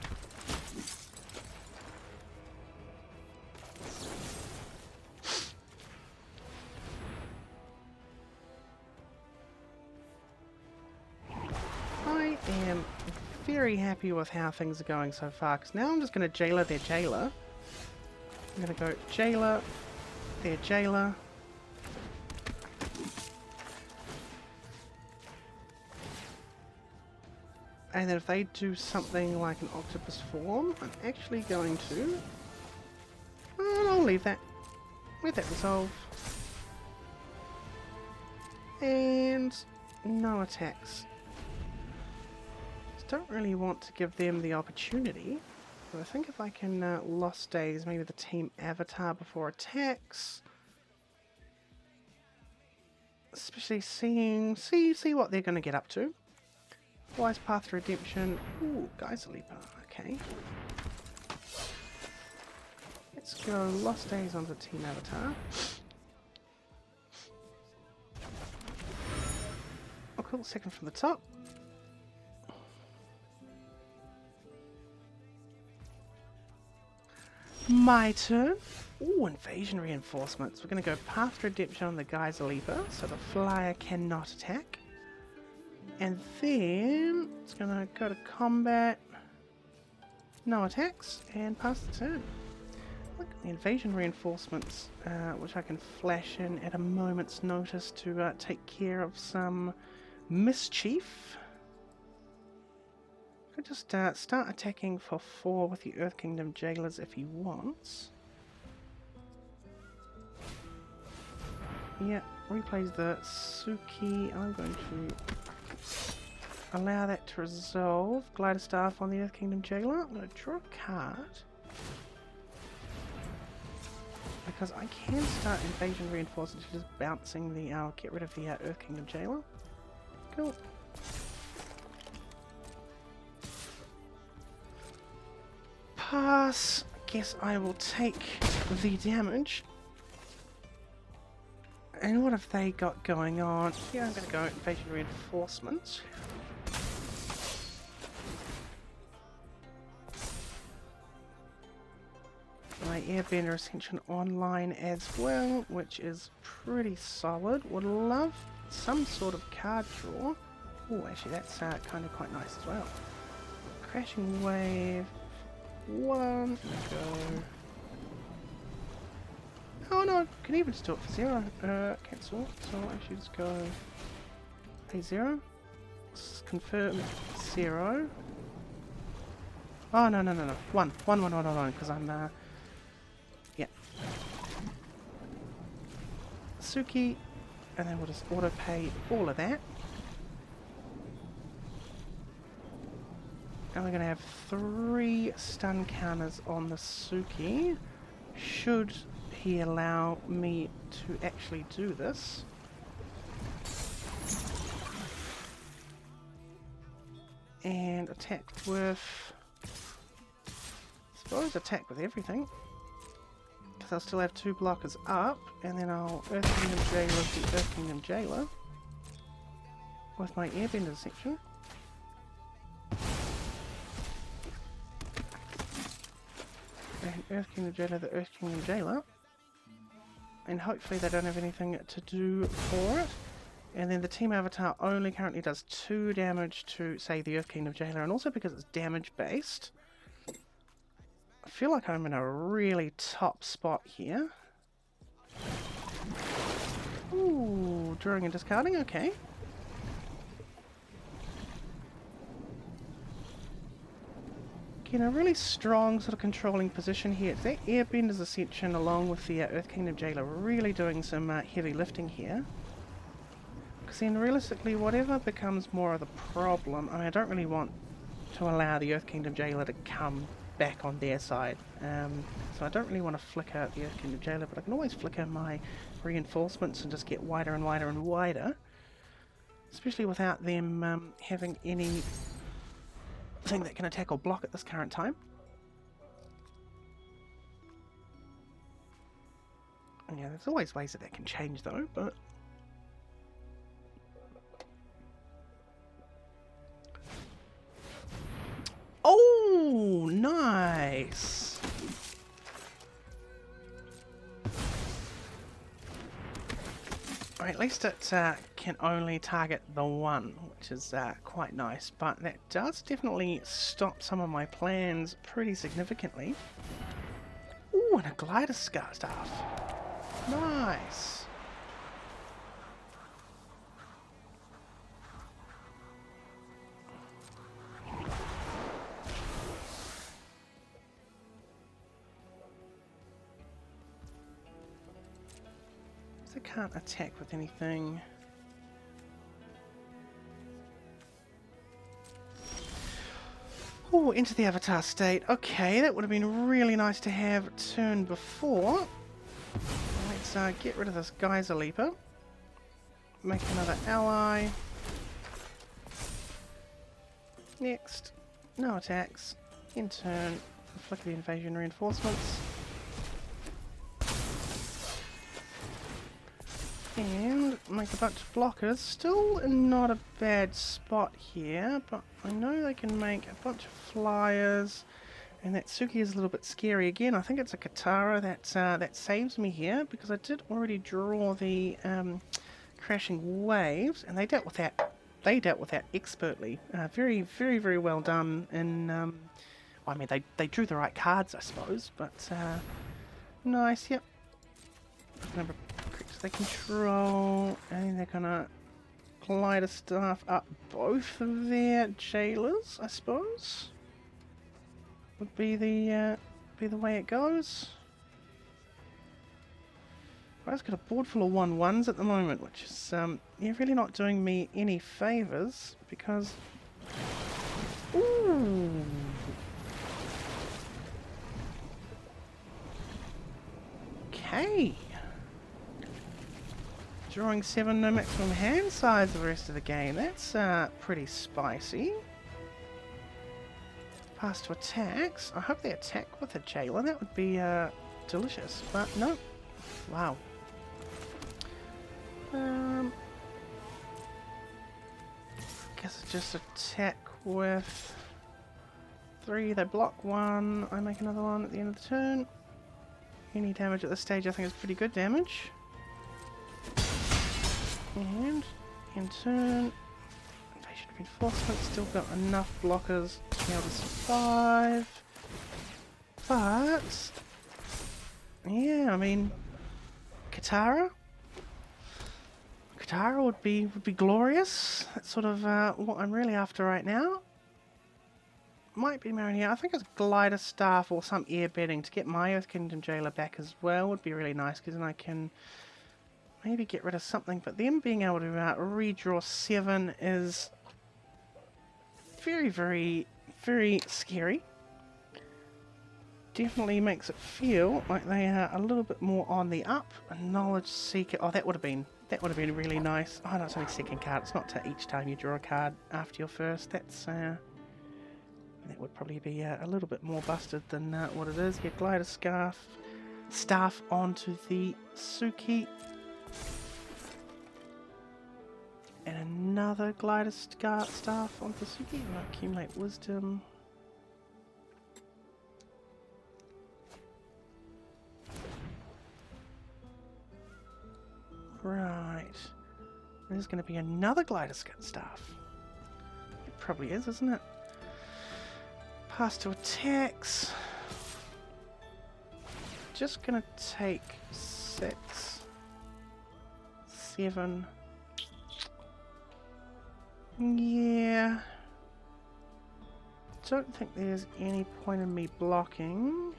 I am very happy with how things are going so far, because now I'm just going to Jailer their Jailer. I'm going to go Jailer, their Jailer. And then if they do something like an octopus form, I'm actually going to... Well, I'll leave that. Let that resolve. And no attacks. Just don't really want to give them the opportunity. I think if I can Lost Days, maybe the team avatar before attacks, especially see what they're going to get up to. Wise Path to Redemption. Ooh, Geyser Leaper. Okay. Let's go Lost Days onto team avatar. Oh, cool. Second from the top. My turn. Ooh, Invasion Reinforcements. We're going to go Path to Redemption on the Geyser Leaper, so the flyer cannot attack. And then it's going to go to combat. No attacks, and pass the turn. Look, the Invasion Reinforcements, which I can flash in at a moment's notice to take care of some mischief. Could just start attacking for 4 with the Earth Kingdom Jailers if he wants. Yeah, replays the Suki. I'm going to allow that to resolve. Glider Staff on the Earth Kingdom Jailer. I'm going to draw a card. Because I can start Invasion Reinforcements just bouncing the... I'll get rid of the Earth Kingdom Jailer. Cool. Pass. Guess I will take the damage. And what have they got going on? Here I'm going to go Invasion Reinforcements. My Airbender Ascension online as well, which is pretty solid. Would love some sort of card draw. Oh, actually that's kind of quite nice as well. Crashing Wave. 1. Go. Oh no, I can even just do it for 0. Cancel. So I'll actually just go pay 0. Confirm 0. Oh no. 1, because I'm yeah. Suki, and then we'll just auto pay all of that. And we're going to have 3 stun counters on the Suki. Should he allow me to actually do this. And attack with... I suppose attack with everything. Because I'll still have 2 blockers up. And then I'll Earth Kingdom Jailer the Earth Kingdom Jailer. With my Airbender section. And Earth Kingdom Jailer the Earth Kingdom Jailer. And hopefully they don't have anything to do for it. And then the team avatar only currently does 2 damage to, say, the Earth Kingdom Jailer. And also because it's damage based. I feel like I'm in a really top spot here. Ooh, drawing and discarding, okay. In a really strong sort of controlling position here. It's that Airbender's Ascension along with the Earth Kingdom Jailer really doing some heavy lifting here. Because then realistically whatever becomes more of the problem, I mean I don't really want to allow the Earth Kingdom Jailer to come back on their side. So I don't really want to flicker the Earth Kingdom Jailer, but I can always flicker my reinforcements and just get wider and wider and wider. Especially without them having any thing that can attack or block at this current time. And yeah, there's always ways that can change though, but... Oh, nice! Alright, at least it can only target the one, which is quite nice, but that does definitely stop some of my plans pretty significantly. Ooh, and a glider staff. Nice! I can't attack with anything. Oh, into the avatar state. Okay, that would have been really nice to have turn before. Let's get rid of this Geyser Leaper. Make another ally. Next. No attacks. In turn, flicker the invasion reinforcements. And make a bunch of blockers. Still not a bad spot here, but I know they can make a bunch of flyers. And that Suki is a little bit scary again. I think it's a Katara that saves me here, because I did already draw the crashing waves, and they dealt with that. They dealt with that expertly. Very, very, very well done. And I mean, they drew the right cards, I suppose. But nice. Yep. Number they control, and they're gonna glider staff up both of their jailers, I suppose. Would be the way it goes. I've got a board full of 1/1s at the moment, which is yeah, really not doing me any favors because. Ooh. Okay. Drawing 7, no maximum hand size the rest of the game. That's pretty spicy. Pass to attacks. I hope they attack with a jailer. That would be delicious. But no. Wow. Guess it's just attack with 3. They block 1. I make another one at the end of the turn. Any damage at this stage I think is pretty good damage. And in turn, invasion reinforcement, still got enough blockers to be able to survive. But yeah, I mean, Katara would be glorious. That's sort of what I'm really after right now. Might be Marinier. I think it's Glider Staff or some air bedding to get my Earth Kingdom Jailer back as well would be really nice, because then I can maybe get rid of something, but them being able to redraw 7 is very, very, very scary. Definitely makes it feel like they are a little bit more on the up. A Knowledge Seeker. Oh, that would have been really nice. Oh no, it's only second card. It's not to each time you draw a card after your first. That would probably be a little bit more busted than what it is. Get Glider Staff onto the Suki. And another Glider Staff onto the Suki. And accumulate Wisdom. Right. There's going to be another Glider Staff. It probably is, isn't it? Pass to attacks. Just going to take 6, 7. Yeah. Don't think there's any point in me blocking.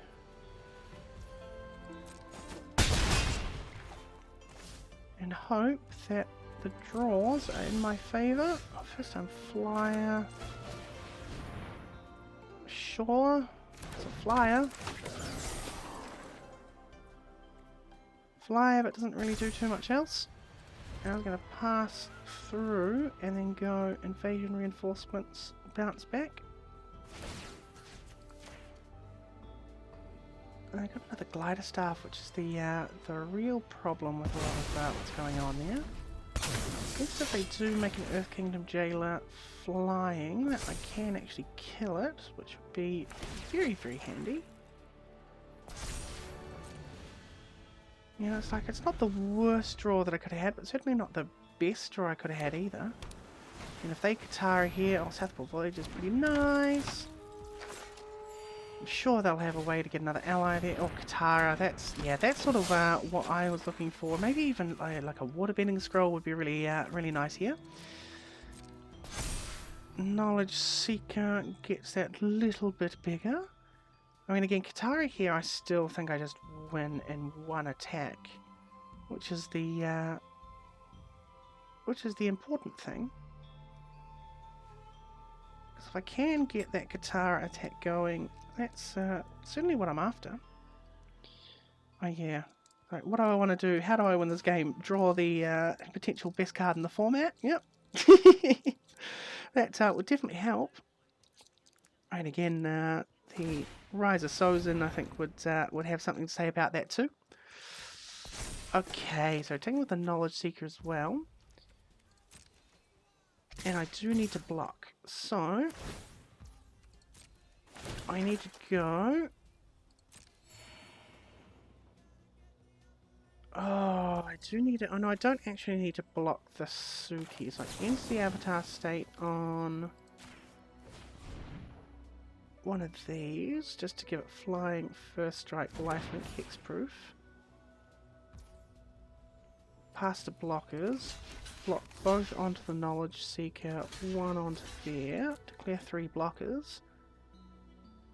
And hope that the draws are in my favour. Oh, first time flyer. Sure. It's a flyer. Flyer, but doesn't really do too much else. And I'm going to pass through and then go Invasion Reinforcements, bounce back. And I got another Glider Staff, which is the real problem with a lot of what's going on there. I guess if they do make an Earth Kingdom Jailer flying, that I can actually kill it, which would be very, very handy. You know, it's not the worst draw that I could have had, but certainly not the best draw I could have had either. And if they Katara here, oh, Southport Village is pretty nice. I'm sure they'll have a way to get another ally there. Or Katara, that's sort of what I was looking for. Maybe even like a Waterbending Scroll would be really, really nice here. Knowledge Seeker gets that little bit bigger. I mean, again, Katara here, I still think I just win in one attack, which is the important thing. Because if I can get that Katara attack going, that's certainly what I'm after. Oh yeah. Right, what do I want to do? How do I win this game? Draw the potential best card in the format? Yep. That would definitely help. And again, the Rise of Sozin, I think, would have something to say about that too. Okay, so taking with the Knowledge Seeker as well. And I do need to block. So I need to go. Oh, I do need to. Oh no, I don't actually need to block the Suki. So I enter the Avatar state on one of these, just to give it flying, first strike, lifelink, hexproof. Pass to blockers. Block both onto the Knowledge Seeker, one onto there. Declare 3 blockers.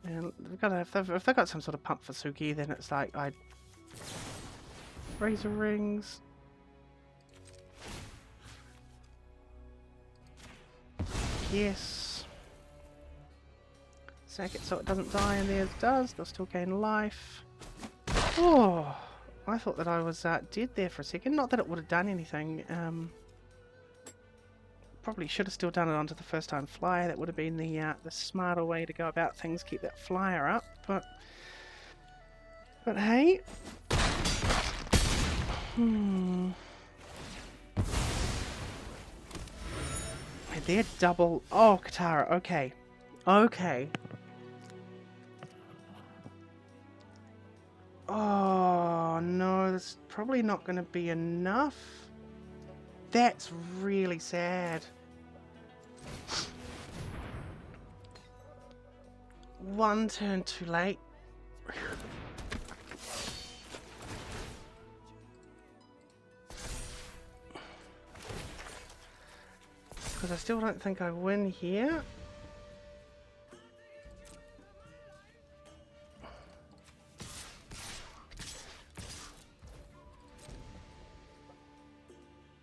And if they've got some sort of pump for Suki, then it's like Razor Rings. Yes. Sack it so it doesn't die, and there it does. They'll still gain life. Oh, I thought that I was dead there for a second. Not that it would have done anything. Probably should have still done it onto the first time flyer. That would have been the smarter way to go about things. Keep that flyer up, but hey. They're double. Oh, Katara. Okay. Okay. Oh no, that's probably not going to be enough. That's really sad. One turn too late. Because I still don't think I win here.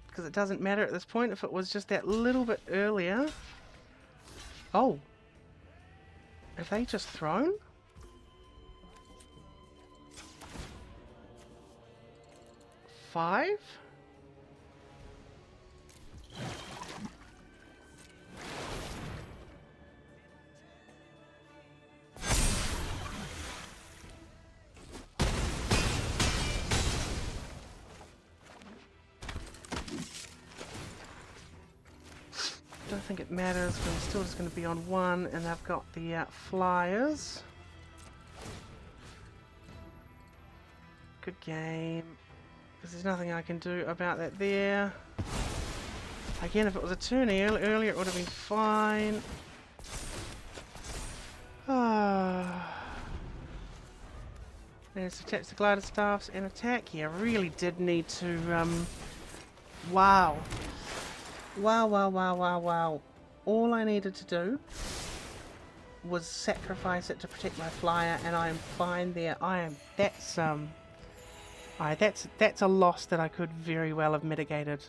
Because it doesn't matter at this point if it was just that little bit earlier. Oh. Have they just thrown? Five? Don't think it matters because I'm still just going to be on one, and I've got the flyers. Good game. Because there's nothing I can do about that there. Again, if it was a turn earlier, it would have been fine. There's attach the glider staffs and attack. Yeah, I really did need to. Wow. Wow. All I needed to do was sacrifice it to protect my flyer, and I am fine there. That's a loss that I could very well have mitigated.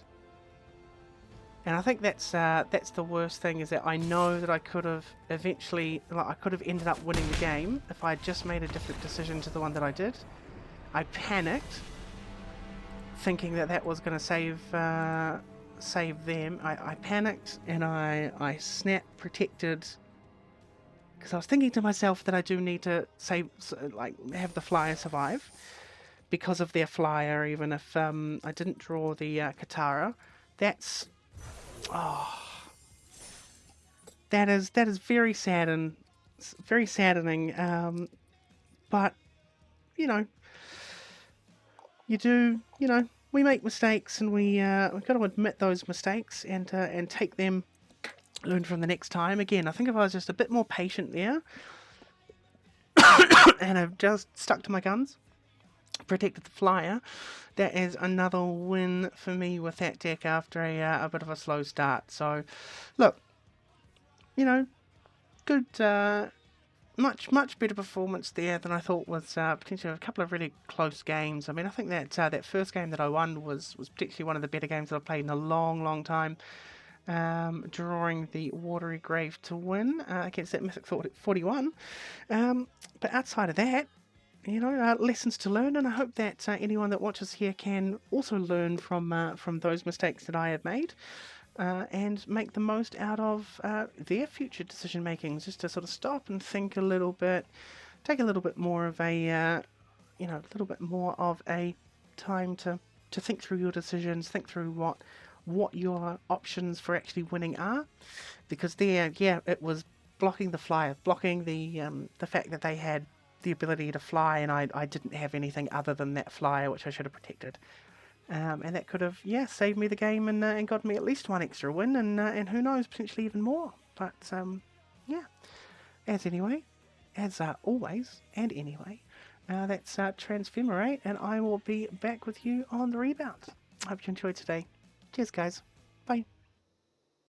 And I think that's the worst thing, is that I know that I could have eventually, I could have ended up winning the game if I had just made a different decision to the one that I did. I panicked, thinking that that was going to save them. I panicked and I snap protected, because I was thinking to myself that I do need to have the flyer survive because of their flyer, even if I didn't draw the Katara. That is very saddening. Very saddening. But we make mistakes, and we've got to admit those mistakes and take them, learn from the next time. Again, I think if I was just a bit more patient there, and I've just stuck to my guns, protected the flyer, that is another win for me with that deck after a bit of a slow start. So, look, good, much better performance there than I thought was potentially a couple of really close games. I mean, I think that that first game that I won was particularly one of the better games that I've played in a long time. Drawing the Watery Grave to win against that Mythic 41. But outside of that, lessons to learn, and I hope that anyone that watches here can also learn from those mistakes that I have made, and make the most out of their future decision makings, just to sort of stop and think a little bit, take a little bit more of a little bit more of a time to think through your decisions, think through what your options for actually winning are, because there, it was blocking the flyer, blocking the fact that they had the ability to fly, and I didn't have anything other than that flyer, which I should have protected, and that could have saved me the game and got me at least one extra win, and who knows, potentially even more. But as always and anyway, that's Transphemerate, and I will be back with you on the rebound. Hope you enjoyed today. Cheers, guys. Bye.